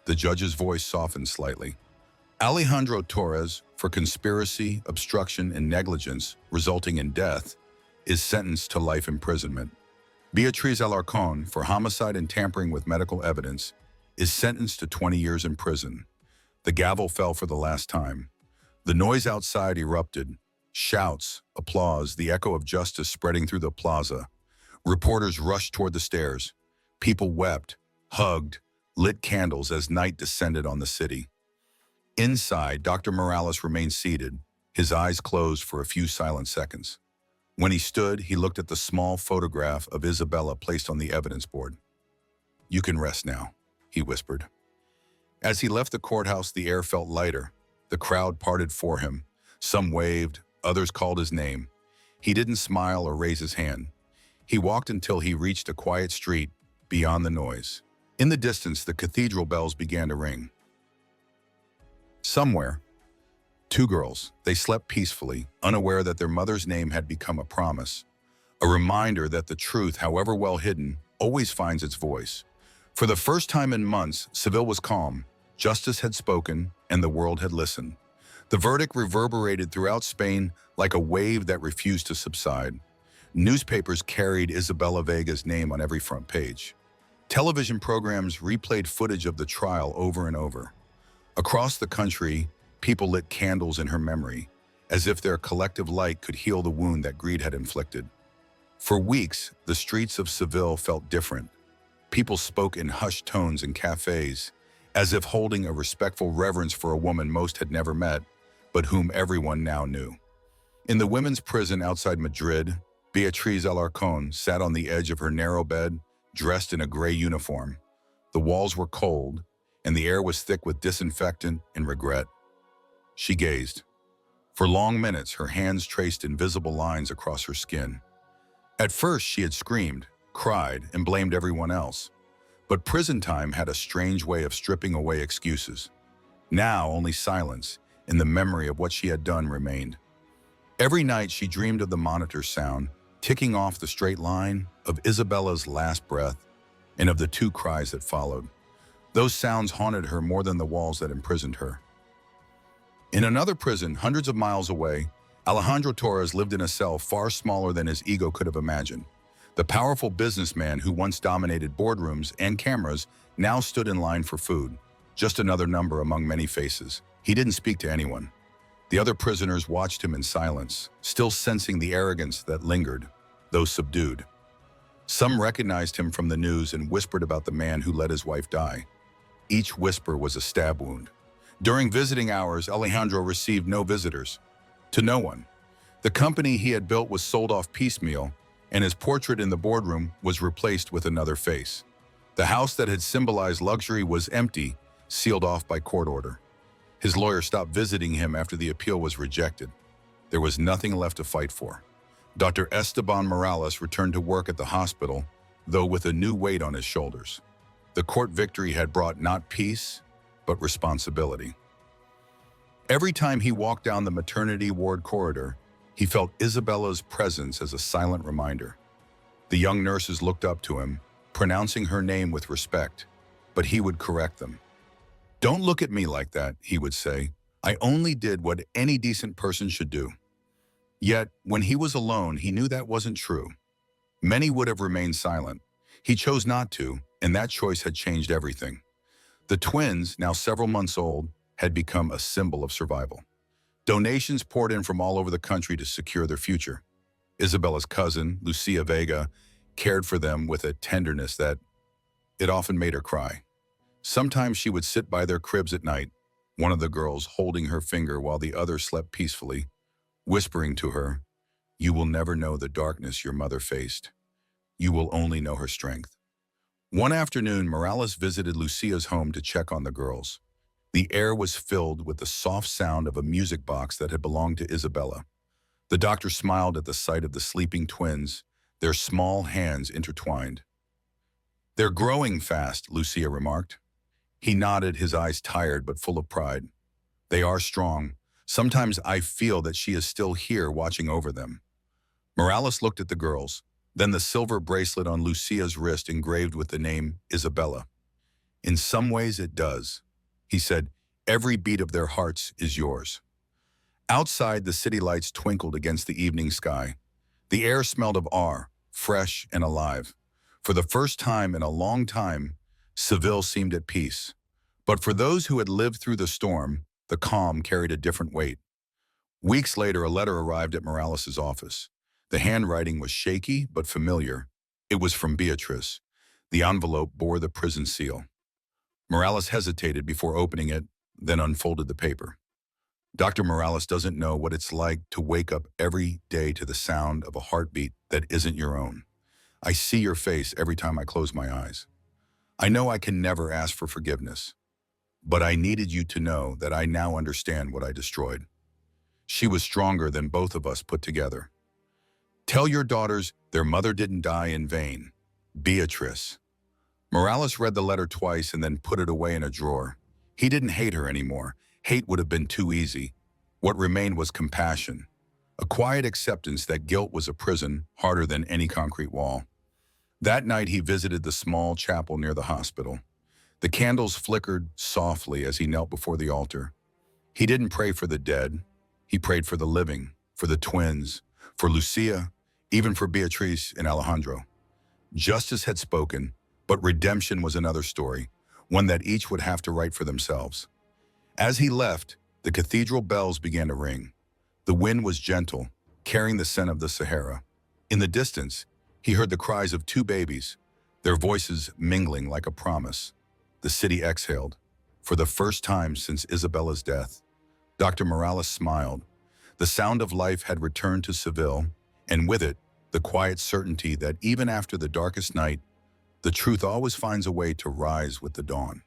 The judge's voice softened slightly. Alejandro Torres, for conspiracy, obstruction, and negligence resulting in death, is sentenced to life imprisonment. Beatriz Alarcón, for homicide and tampering with medical evidence, is sentenced to 20 years in prison. The gavel fell for the last time. The noise outside erupted. Shouts, applause, the echo of justice spreading through the plaza. Reporters rushed toward the stairs. People wept, hugged, lit candles as night descended on the city. Inside, Dr. Morales remained seated, his eyes closed for a few silent seconds. When he stood, he looked at the small photograph of Isabella placed on the evidence board. "You can rest now," he whispered. As he left the courthouse, the air felt lighter. The crowd parted for him. Some waved, others called his name. He didn't smile or raise his hand. He walked until he reached a quiet street beyond the noise. In the distance, the cathedral bells began to ring. Somewhere, two girls, they slept peacefully, unaware that their mother's name had become a promise, a reminder that the truth, however well hidden, always finds its voice. For the first time in months, Seville was calm. Justice had spoken, and the world had listened. The verdict reverberated throughout Spain like a wave that refused to subside. Newspapers carried Isabella Vega's name on every front page. Television programs replayed footage of the trial over and over. Across the country, people lit candles in her memory, as if their collective light could heal the wound that greed had inflicted. For weeks, the streets of Seville felt different. People spoke in hushed tones in cafes, as if holding a respectful reverence for a woman most had never met, but whom everyone now knew. In the women's prison outside Madrid, Beatriz Alarcón sat on the edge of her narrow bed, dressed in a gray uniform. The walls were cold, and the air was thick with disinfectant and regret. She gazed. For long minutes, her hands traced invisible lines across her skin. At first, she had screamed, cried, and blamed everyone else. But prison time had a strange way of stripping away excuses. Now, only silence and the memory of what she had done remained. Every night, she dreamed of the monitor sound, ticking off the straight line, of Isabella's last breath, and of the two cries that followed. Those sounds haunted her more than the walls that imprisoned her. In another prison, hundreds of miles away, Alejandro Torres lived in a cell far smaller than his ego could have imagined. The powerful businessman who once dominated boardrooms and cameras now stood in line for food, just another number among many faces. He didn't speak to anyone. The other prisoners watched him in silence, still sensing the arrogance that lingered, though subdued. Some recognized him from the news and whispered about the man who let his wife die. Each whisper was a stab wound. During visiting hours, Alejandro received no visitors. To no one. The company he had built was sold off piecemeal, and his portrait in the boardroom was replaced with another face. The house that had symbolized luxury was empty, sealed off by court order. His lawyer stopped visiting him after the appeal was rejected. There was nothing left to fight for. Dr. Esteban Morales returned to work at the hospital, though with a new weight on his shoulders. The court victory had brought not peace, but responsibility. Every time he walked down the maternity ward corridor, he felt Isabella's presence as a silent reminder. The young nurses looked up to him, pronouncing her name with respect, but he would correct them. "Don't look at me like that," he would say. "I only did what any decent person should do." Yet, when he was alone, he knew that wasn't true. Many would have remained silent. He chose not to, and that choice had changed everything. The twins, now several months old, had become a symbol of survival. Donations poured in from all over the country to secure their future. Isabella's cousin, Lucia Vega, cared for them with a tenderness that it often made her cry. Sometimes she would sit by their cribs at night, one of the girls holding her finger while the other slept peacefully, whispering to her, "You will never know the darkness your mother faced. You will only know her strength." One afternoon, Morales visited Lucia's home to check on the girls. The air was filled with the soft sound of a music box that had belonged to Isabella. The doctor smiled at the sight of the sleeping twins, their small hands intertwined. "They're growing fast," Lucia remarked. He nodded, his eyes tired but full of pride. "They are strong. Sometimes I feel that she is still here watching over them." Morales looked at the girls, then the silver bracelet on Lucia's wrist engraved with the name Isabella. "In some ways it does," he said. "Every beat of their hearts is yours." Outside, the city lights twinkled against the evening sky. The air smelled of air, fresh and alive. For the first time in a long time, Seville seemed at peace. But for those who had lived through the storm, the calm carried a different weight. Weeks later, a letter arrived at Morales's office. The handwriting was shaky but familiar. It was from Beatrice. The envelope bore the prison seal. Morales hesitated before opening it, then unfolded the paper. "Dr. Morales doesn't know what it's like to wake up every day to the sound of a heartbeat that isn't your own. I see your face every time I close my eyes. I know I can never ask for forgiveness, but I needed you to know that I now understand what I destroyed. She was stronger than both of us put together. Tell your daughters their mother didn't die in vain. Beatrice." Morales read the letter twice and then put it away in a drawer. He didn't hate her anymore. Hate would have been too easy. What remained was compassion, a quiet acceptance that guilt was a prison harder than any concrete wall. That night he visited the small chapel near the hospital. The candles flickered softly as he knelt before the altar. He didn't pray for the dead. He prayed for the living, for the twins, for Lucia, even for Beatrice and Alejandro. Justice had spoken, but redemption was another story, one that each would have to write for themselves. As he left, the cathedral bells began to ring. The wind was gentle, carrying the scent of the Sahara. In the distance, he heard the cries of two babies, their voices mingling like a promise. The city exhaled. For the first time since Isabella's death, Dr. Morales smiled. The sound of life had returned to Seville, and with it, the quiet certainty that even after the darkest night, the truth always finds a way to rise with the dawn.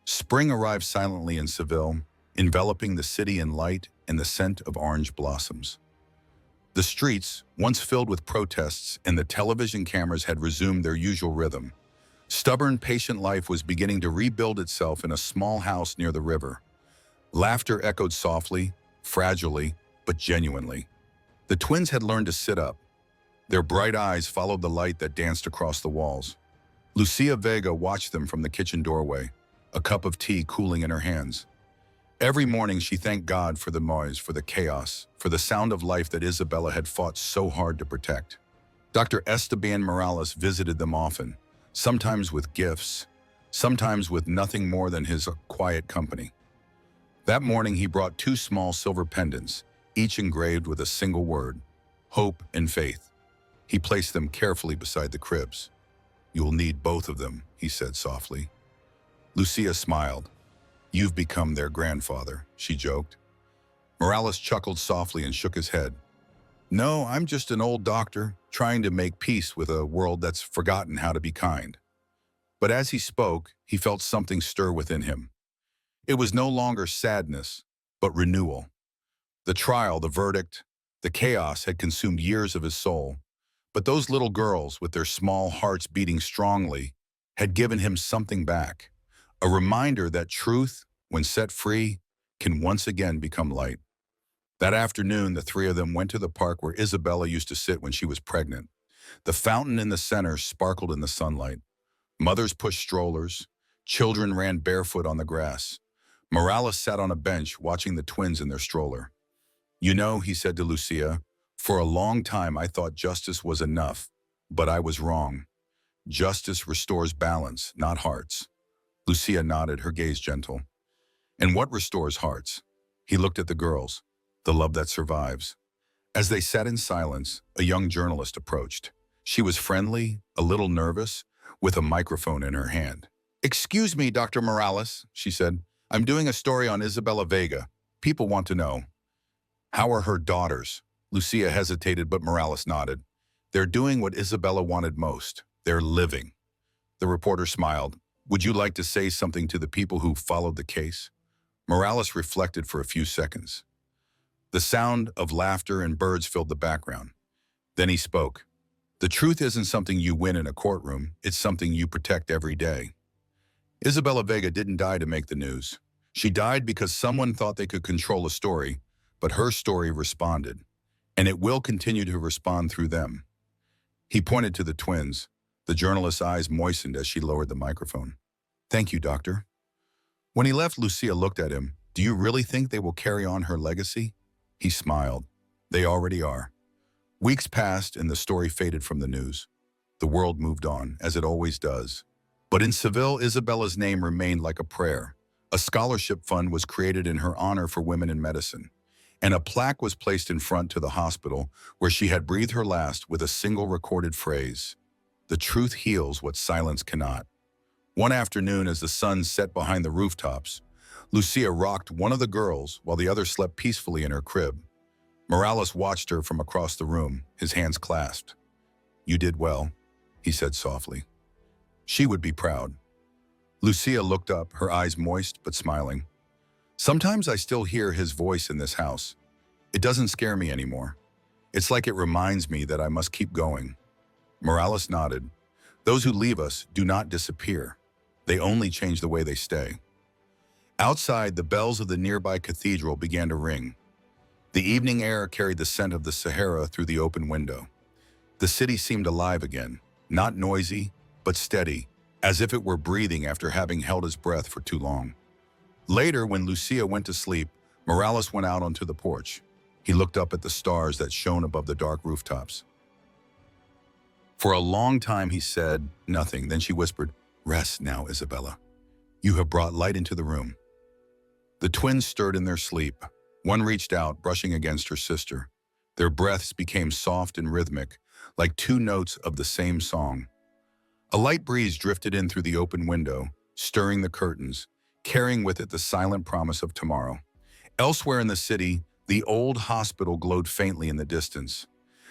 Spring arrived silently in Seville, enveloping the city in light and the scent of orange blossoms. The streets, once filled with protests, and the television cameras had resumed their usual rhythm. Stubborn, patient life was beginning to rebuild itself in a small house near the river. Laughter echoed softly, fragilely, but genuinely. The twins had learned to sit up. Their bright eyes followed the light that danced across the walls. Lucia Vega watched them from the kitchen doorway, a cup of tea cooling in her hands. Every morning she thanked God for the noise, for the chaos, for the sound of life that Isabella had fought so hard to protect. Dr. Esteban Morales visited them often, sometimes with gifts, sometimes with nothing more than his quiet company. That morning he brought two small silver pendants, each engraved with a single word, hope and faith. He placed them carefully beside the cribs. "You'll need both of them," he said softly. Lucia smiled. "You've become their grandfather," she joked. Morales chuckled softly and shook his head. "No, I'm just an old doctor trying to make peace with a world that's forgotten how to be kind." But as he spoke, he felt something stir within him. It was no longer sadness, but renewal. The trial, the verdict, the chaos had consumed years of his soul. But those little girls, with their small hearts beating strongly, had given him something back. A reminder that truth, when set free, can once again become light. That afternoon, the three of them went to the park where Isabella used to sit when she was pregnant. The fountain in the center sparkled in the sunlight. Mothers pushed strollers. Children ran barefoot on the grass. Morales sat on a bench watching the twins in their stroller. "You know," he said to Lucia, "for a long time I thought justice was enough, but I was wrong. Justice restores balance, not hearts. Lucia nodded, her gaze gentle. And what restores hearts? He looked at the girls, the love that survives. As they sat in silence, a young journalist approached. She was friendly, a little nervous, with a microphone in her hand. "Excuse me, Dr. Morales," she said. "I'm doing a story on Isabella Vega. People want to know. How are her daughters?" Lucia hesitated, but Morales nodded. "They're doing what Isabella wanted most. They're living." The reporter smiled. "Would you like to say something to the people who followed the case?" Morales reflected for a few seconds. The sound of laughter and birds filled the background. Then he spoke. "The truth isn't something you win in a courtroom. It's something you protect every day." Isabella Vega didn't die to make the news. She died because someone thought they could control a story, but her story responded, and it will continue to respond through them. He pointed to the twins. The journalist's eyes moistened as she lowered the microphone. "Thank you, Doctor." When he left, Lucia looked at him. "Do you really think they will carry on her legacy?" He smiled. "They already are." Weeks passed and the story faded from the news. The world moved on, as it always does. But in Seville, Isabella's name remained like a prayer. A scholarship fund was created in her honor for women in medicine, and a plaque was placed in front to the hospital where she had breathed her last with a single recorded phrase: "The truth heals what silence cannot." One afternoon, as the sun set behind the rooftops, Lucia rocked one of the girls while the other slept peacefully in her crib. Morales watched her from across the room, his hands clasped. "You did well," he said softly. She would be proud. Lucia looked up, her eyes moist but smiling. "Sometimes I still hear his voice in this house. It doesn't scare me anymore. It's like it reminds me that I must keep going." Morales nodded. "Those who leave us do not disappear. They only change the way they stay." Outside, the bells of the nearby cathedral began to ring. The evening air carried the scent of the Sahara through the open window. The city seemed alive again, not noisy, but steady, as if it were breathing after having held its breath for too long. Later, when Lucia went to sleep, Morales went out onto the porch. He looked up at the stars that shone above the dark rooftops. For a long time he said nothing. Then she whispered, "Rest now, Isabella. You have brought light into the room." The twins stirred in their sleep. One reached out, brushing against her sister. Their breaths became soft and rhythmic, like two notes of the same song. A light breeze drifted in through the open window, stirring the curtains, carrying with it the silent promise of tomorrow. Elsewhere in the city, the old hospital glowed faintly in the distance.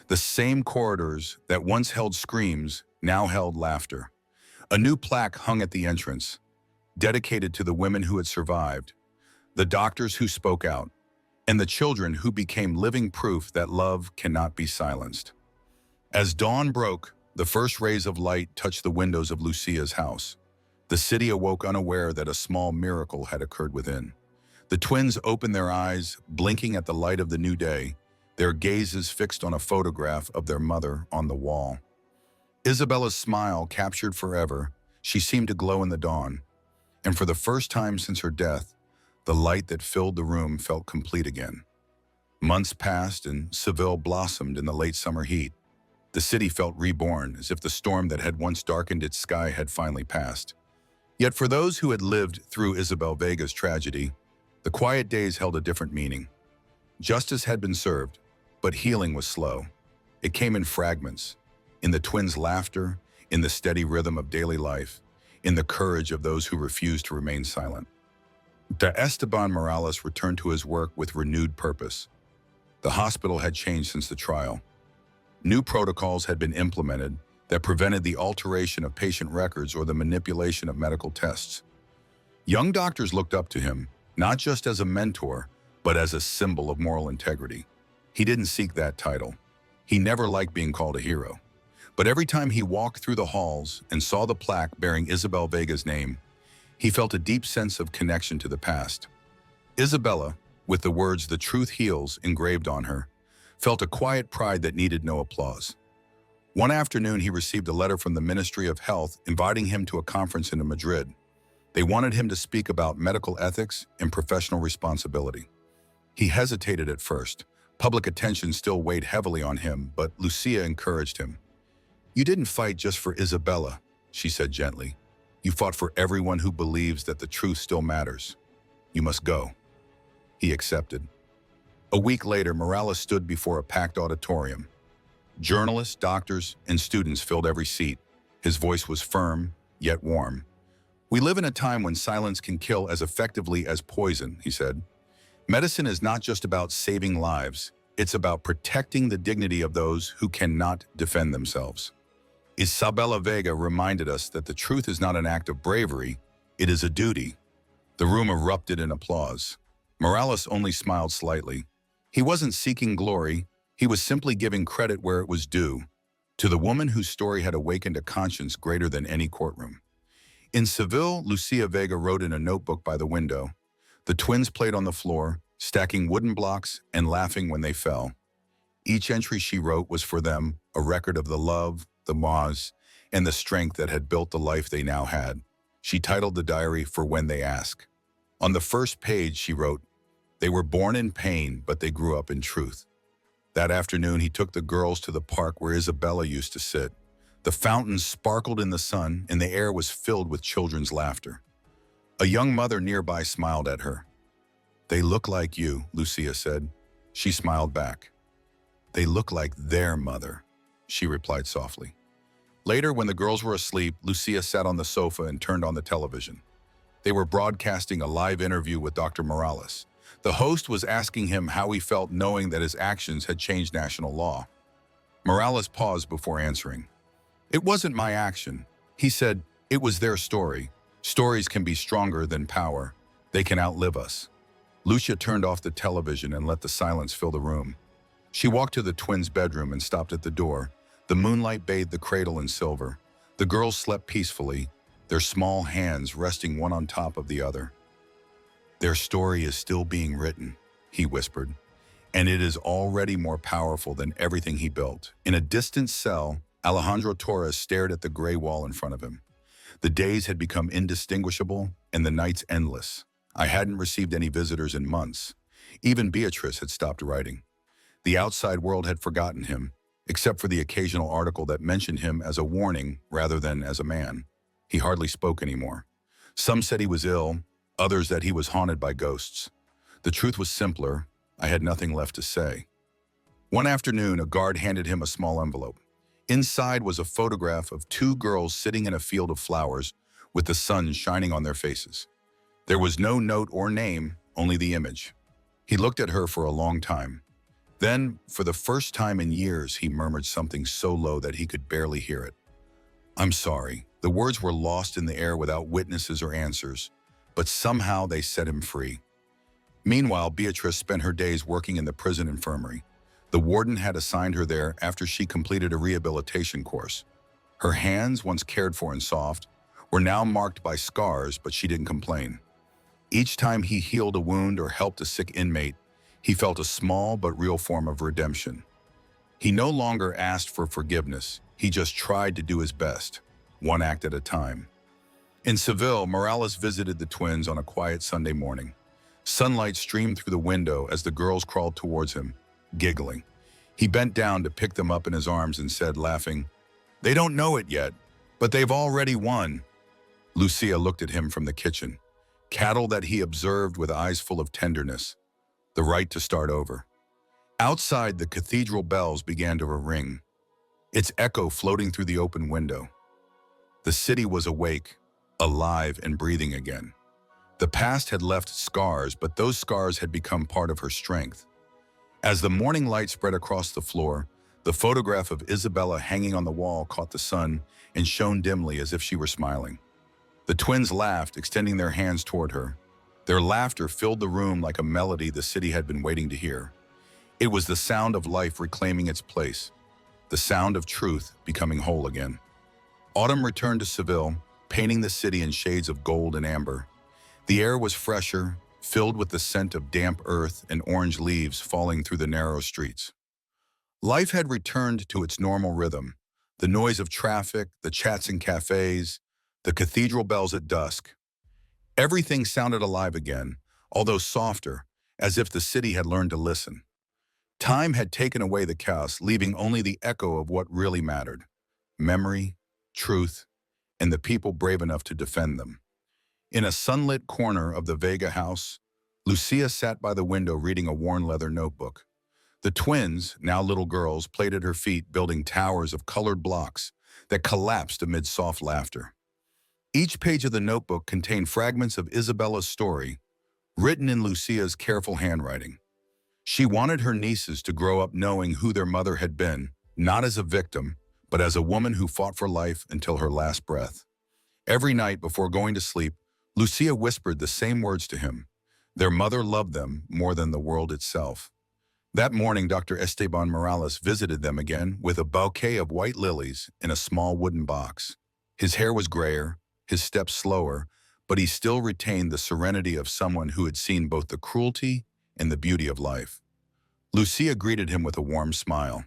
The same corridors that once held screams now held laughter. A new plaque hung at the entrance, dedicated to the women who had survived, the doctors who spoke out, and the children who became living proof that love cannot be silenced. As dawn broke, the first rays of light touched the windows of Lucia's house. The city awoke unaware that a small miracle had occurred within. The twins opened their eyes, blinking at the light of the new day, their gazes fixed on a photograph of their mother on the wall. Isabella's smile captured forever, she seemed to glow in the dawn, and for the first time since her death, the light that filled the room felt complete again. Months passed and Seville blossomed in the late summer heat. The city felt reborn, as if the storm that had once darkened its sky had finally passed. Yet for those who had lived through Isabel Vega's tragedy, the quiet days held a different meaning. Justice had been served, but healing was slow. It came in fragments, in the twins' laughter, in the steady rhythm of daily life, in the courage of those who refused to remain silent. Esteban Morales returned to his work with renewed purpose. The hospital had changed since the trial. New protocols had been implemented that prevented the alteration of patient records or the manipulation of medical tests. Young doctors looked up to him, not just as a mentor, but as a symbol of moral integrity. He didn't seek that title. He never liked being called a hero. But every time he walked through the halls and saw the plaque bearing Isabel Vega's name, he felt a deep sense of connection to the past. Isabella, with the words "The truth heals" engraved on her, felt a quiet pride that needed no applause. One afternoon, he received a letter from the Ministry of Health inviting him to a conference in Madrid. They wanted him to speak about medical ethics and professional responsibility. He hesitated at first. Public attention still weighed heavily on him, but Lucia encouraged him. "You didn't fight just for Isabella," she said gently. You fought for everyone who believes that the truth still matters. You must go." He accepted. A week later, Morales stood before a packed auditorium. Journalists, doctors, and students filled every seat. His voice was firm, yet warm. "We live in a time when silence can kill as effectively as poison," he said. "Medicine is not just about saving lives. It's about protecting the dignity of those who cannot defend themselves." Isabella Vega reminded us that the truth is not an act of bravery, it is a duty. The room erupted in applause. Morales only smiled slightly. He wasn't seeking glory, he was simply giving credit where it was due, to the woman whose story had awakened a conscience greater than any courtroom. In Seville, Lucia Vega wrote in a notebook by the window. The twins played on the floor, stacking wooden blocks and laughing when they fell. Each entry she wrote was for them, a record of the love, the moss, and the strength that had built the life they now had. She titled the diary "For When They Ask." On the first page, she wrote, "They were born in pain, but they grew up in truth." That afternoon, he took the girls to the park where Isabella used to sit. The fountains sparkled in the sun, and the air was filled with children's laughter. A young mother nearby smiled at her. "They look like you," Lucia said. She smiled back. "They look like their mother," she replied softly. Later, when the girls were asleep, Lucia sat on the sofa and turned on the television. They were broadcasting a live interview with Dr. Morales. The host was asking him how he felt knowing that his actions had changed national law. Morales paused before answering. "It wasn't my action," he said. "It was their story. Stories can be stronger than power. They can outlive us." Lucia turned off the television and let the silence fill the room. She walked to the twins' bedroom and stopped at the door. The moonlight bathed the cradle in silver. The girls slept peacefully, their small hands resting one on top of the other. "Their story is still being written," he whispered, "and it is already more powerful than everything he built." In a distant cell, Alejandro Torres stared at the gray wall in front of him. The days had become indistinguishable and the nights endless. "I hadn't received any visitors in months. Even Beatrice had stopped writing. The outside world had forgotten him, except for the occasional article that mentioned him as a warning rather than as a man. He hardly spoke anymore. Some said he was ill, others that he was haunted by ghosts. The truth was simpler. I had nothing left to say. One afternoon, a guard handed him a small envelope. Inside was a photograph of two girls sitting in a field of flowers with the sun shining on their faces. There was no note or name, only the image. He looked at her for a long time. Then, for the first time in years, he murmured something so low that he could barely hear it. "I'm sorry." The words were lost in the air without witnesses or answers, but somehow they set him free. Meanwhile, Beatrice spent her days working in the prison infirmary. The warden had assigned her there after she completed a rehabilitation course. Her hands, once cared for and soft, were now marked by scars, but she didn't complain. Each time he healed a wound or helped a sick inmate, he felt a small but real form of redemption. He no longer asked for forgiveness, he just tried to do his best, one act at a time. In Seville, Morales visited the twins on a quiet Sunday morning. Sunlight streamed through the window as the girls crawled towards him, giggling. He bent down to pick them up in his arms and said, laughing, "They don't know it yet, but they've already won." Lucia looked at him from the kitchen, cattle that he observed with eyes full of tenderness, the right to start over. Outside, the cathedral bells began to ring, its echo floating through the open window. The city was awake, alive and breathing again. The past had left scars, but those scars had become part of her strength. As the morning light spread across the floor, the photograph of Isabella hanging on the wall caught the sun and shone dimly as if she were smiling. The twins laughed, extending their hands toward her. Their laughter filled the room like a melody the city had been waiting to hear. It was the sound of life reclaiming its place, the sound of truth becoming whole again. Autumn returned to Seville, painting the city in shades of gold and amber. The air was fresher, filled with the scent of damp earth and orange leaves falling through the narrow streets. Life had returned to its normal rhythm, the noise of traffic, the chats in cafes, the cathedral bells at dusk. Everything sounded alive again, although softer, as if the city had learned to listen. Time had taken away the chaos, leaving only the echo of what really mattered: memory, truth, and the people brave enough to defend them. In a sunlit corner of the Vega house, Lucia sat by the window reading a worn leather notebook. The twins, now little girls, played at her feet, building towers of colored blocks that collapsed amid soft laughter. Each page of the notebook contained fragments of Isabella's story, written in Lucia's careful handwriting. She wanted her nieces to grow up knowing who their mother had been, not as a victim, but as a woman who fought for life until her last breath. Every night before going to sleep, Lucia whispered the same words to him. Their mother loved them more than the world itself. That morning, Dr. Esteban Morales visited them again with a bouquet of white lilies in a small wooden box. His hair was grayer, his steps slower, but he still retained the serenity of someone who had seen both the cruelty and the beauty of life. Lucia greeted him with a warm smile.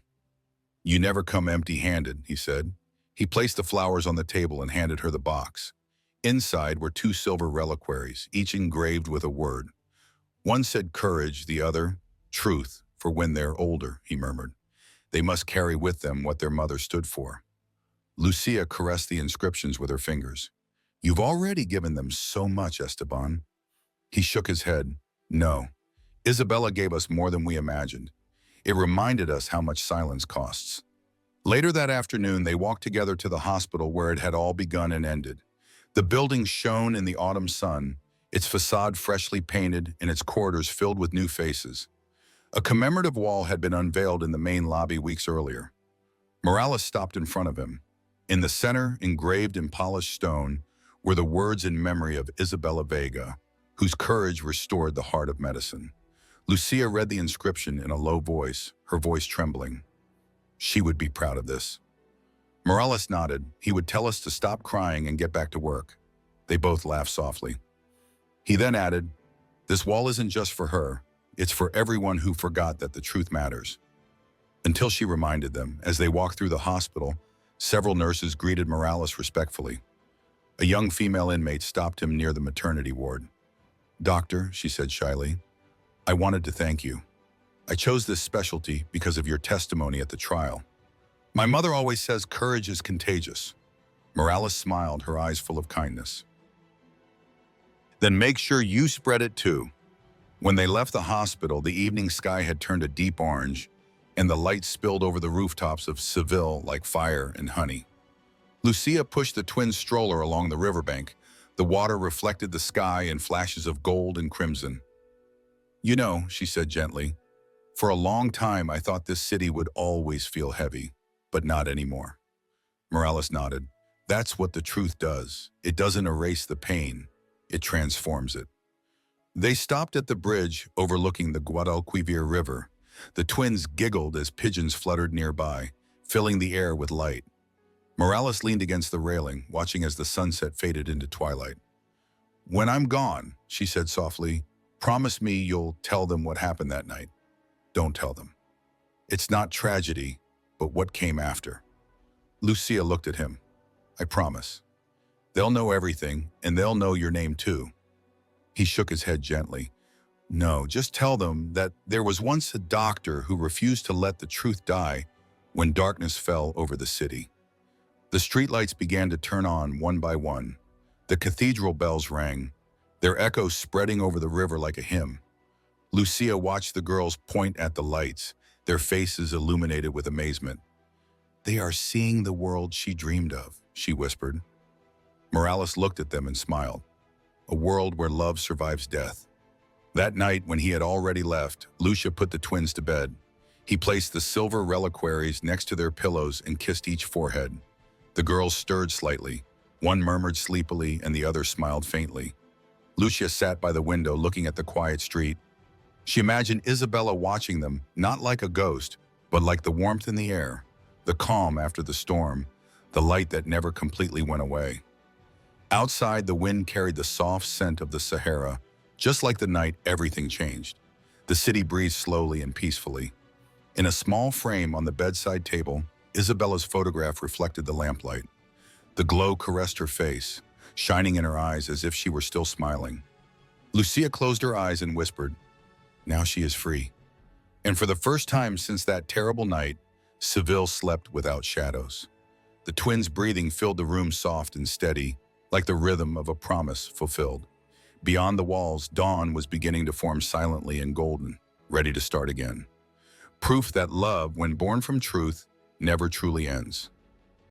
"You never come empty-handed," he said. He placed the flowers on the table and handed her the box. Inside were 2 silver reliquaries, each engraved with a word. One said courage, the other, truth, for when they're older, he murmured. They must carry with them what their mother stood for. Lucia caressed the inscriptions with her fingers. "You've already given them so much, Esteban." He shook his head. "No. Isabella gave us more than we imagined. It reminded us how much silence costs." Later that afternoon, they walked together to the hospital where it had all begun and ended. The building shone in the autumn sun, its facade freshly painted and its corridors filled with new faces. A commemorative wall had been unveiled in the main lobby weeks earlier. Morales stopped in front of him. In the center, engraved in polished stone, were the words in memory of Isabella Vega, whose courage restored the heart of medicine. Lucia read the inscription in a low voice, her voice trembling. She would be proud of this. Morales nodded. He would tell us to stop crying and get back to work. They both laughed softly. He then added, "This wall isn't just for her. It's for everyone who forgot that the truth matters." Until she reminded them, as they walked through the hospital, several nurses greeted Morales respectfully. A young female inmate stopped him near the maternity ward. "Doctor," she said shyly, "I wanted to thank you. I chose this specialty because of your testimony at the trial. My mother always says courage is contagious." Morales smiled, her eyes full of kindness. "Then make sure you spread it too." When they left the hospital, the evening sky had turned a deep orange, and the light spilled over the rooftops of Seville like fire and honey. Lucia pushed the twin stroller along the riverbank. The water reflected the sky in flashes of gold and crimson. "You know," she said gently, "for a long time I thought this city would always feel heavy, but not anymore." Morales nodded. "That's what the truth does. It doesn't erase the pain. It transforms it." They stopped at the bridge overlooking the Guadalquivir River. The twins giggled as pigeons fluttered nearby, filling the air with light. Morales leaned against the railing, watching as the sunset faded into twilight. "When I'm gone," she said softly, "promise me you'll tell them what happened that night. Don't tell them. It's not tragedy, but what came after." Lucia looked at him. "I promise. They'll know everything, and they'll know your name too." He shook his head gently. "No, just tell them that there was once a doctor who refused to let the truth die when darkness fell over the city." The streetlights began to turn on one by one. The cathedral bells rang, their echoes spreading over the river like a hymn. Lucia watched the girls point at the lights, their faces illuminated with amazement. "They are seeing the world she dreamed of," she whispered. Morales looked at them and smiled. "A world where love survives death." That night, when he had already left, Lucia put the twins to bed. He placed the silver reliquaries next to their pillows and kissed each forehead. The girls stirred slightly. One murmured sleepily and the other smiled faintly. Lucia sat by the window looking at the quiet street. She imagined Isabella watching them, not like a ghost, but like the warmth in the air, the calm after the storm, the light that never completely went away. Outside, the wind carried the soft scent of the Sahara. Just like the night, everything changed. The city breathed slowly and peacefully. In a small frame on the bedside table, Isabella's photograph reflected the lamplight. The glow caressed her face, shining in her eyes as if she were still smiling. Lucia closed her eyes and whispered, "Now she is free." And for the first time since that terrible night, Seville slept without shadows. The twins' breathing filled the room soft and steady, like the rhythm of a promise fulfilled. Beyond the walls, dawn was beginning to form silently and golden, ready to start again. Proof that love, when born from truth, never truly ends.